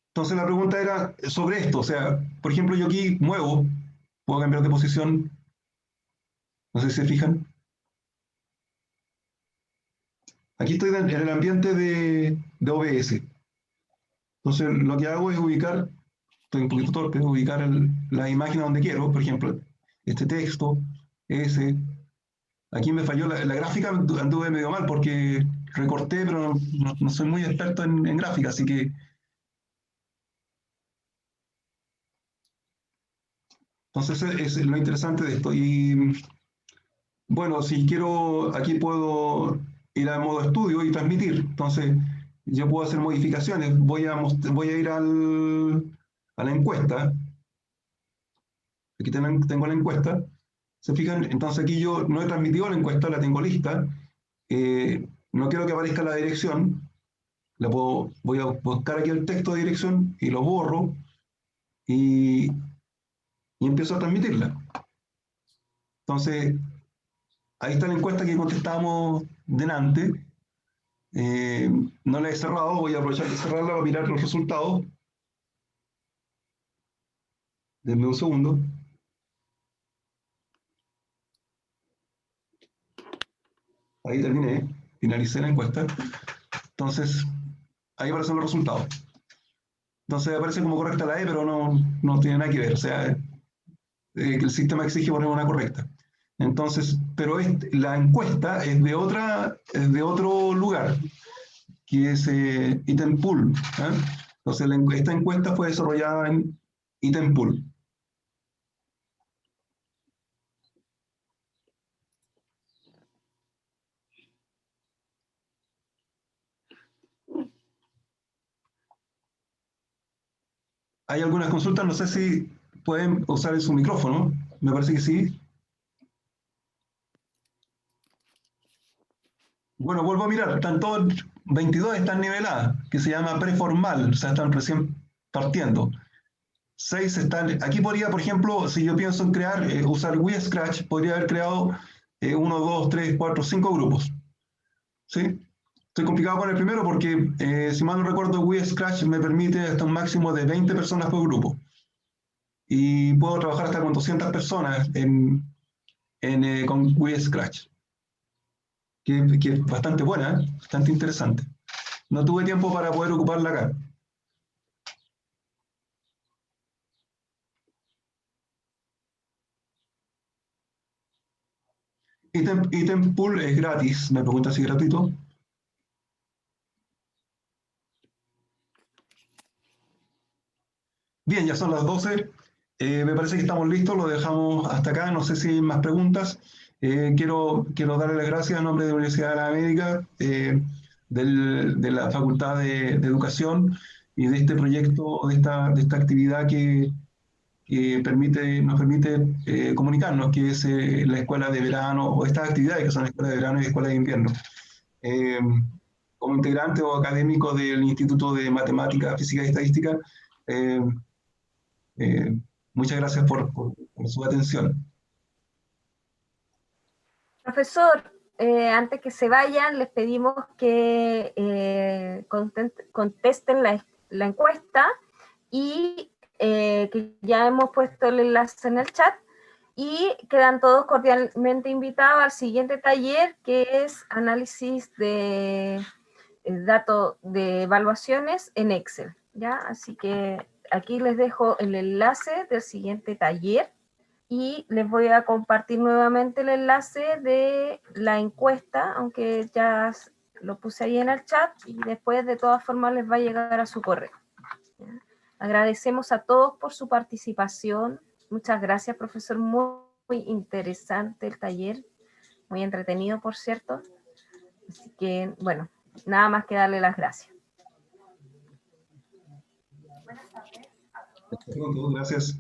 Entonces la pregunta era sobre esto, o sea, por ejemplo, yo aquí muevo, puedo cambiar de posición, no sé si se fijan. Aquí estoy en el ambiente de OBS. Entonces lo que hago es ubicar, estoy un poquito torpe, ubicar la imagen donde quiero, por ejemplo, este texto, ese. Aquí me falló la gráfica, anduve medio mal porque recorté, pero no soy muy experto en gráfica, así que... Entonces es lo interesante de esto. Y bueno, si quiero, aquí puedo ir a modo estudio y transmitir. Entonces yo puedo hacer modificaciones. Voy a ir a la encuesta. Aquí tengo la encuesta. ¿Se fijan? Entonces aquí yo no he transmitido la encuesta, la tengo lista. No quiero que aparezca la dirección. Voy a buscar aquí el texto de dirección y lo borro. y empiezo a transmitirla. Entonces, ahí está la encuesta que contestábamos delante. No la he cerrado, voy a aprovechar de cerrarla para mirar los resultados. Denme un segundo. Ahí terminé, finalicé la encuesta. Entonces, ahí aparecen los resultados. Entonces aparece como correcta la E, pero no tiene nada que ver. O sea, que el sistema exige poner una correcta. Entonces, pero la encuesta es de otro lugar, que es Itempool. Entonces, esta encuesta fue desarrollada en Itempool. Hay algunas consultas, no sé si pueden usar su micrófono, me parece que sí. Bueno, vuelvo a mirar, están todos, 22 están niveladas, que se llama preformal, o sea, están recién partiendo. 6 están, aquí podría, por ejemplo, si yo pienso en crear, usar WeScratch, podría haber creado 1, 2, 3, 4, 5 grupos. ¿Sí? Estoy complicado con el primero porque, si mal no recuerdo, WeScratch me permite hasta un máximo de 20 personas por grupo. Y puedo trabajar hasta con 200 personas con WeScratch, que es bastante buena, bastante interesante. No tuve tiempo para poder ocuparla acá. Itempool es gratis, me pregunta si es gratuito. Bien, ya son las 12. Me parece que estamos listos, lo dejamos hasta acá. No sé si hay más preguntas. Quiero darle las gracias en nombre de la Universidad de la América, de la Facultad de Educación y de este proyecto, de esta actividad que nos permite comunicarnos, que es la escuela de verano, o estas actividades que son la escuela de verano y la escuela de invierno. Como integrante o académico del Instituto de Matemática, Física y Estadística, muchas gracias por su atención. Profesor, antes que se vayan, les pedimos que contesten la encuesta y que ya hemos puesto el enlace en el chat y quedan todos cordialmente invitados al siguiente taller, que es análisis de datos de evaluaciones en Excel, ¿ya? Así que aquí les dejo el enlace del siguiente taller y les voy a compartir nuevamente el enlace de la encuesta, aunque ya lo puse ahí en el chat y después de todas formas les va a llegar a su correo. ¿Ya? Agradecemos a todos por su participación. Muchas gracias, profesor. Muy interesante el taller, muy entretenido, por cierto. Así que, bueno, nada más que darle las gracias. Hasta pronto, gracias.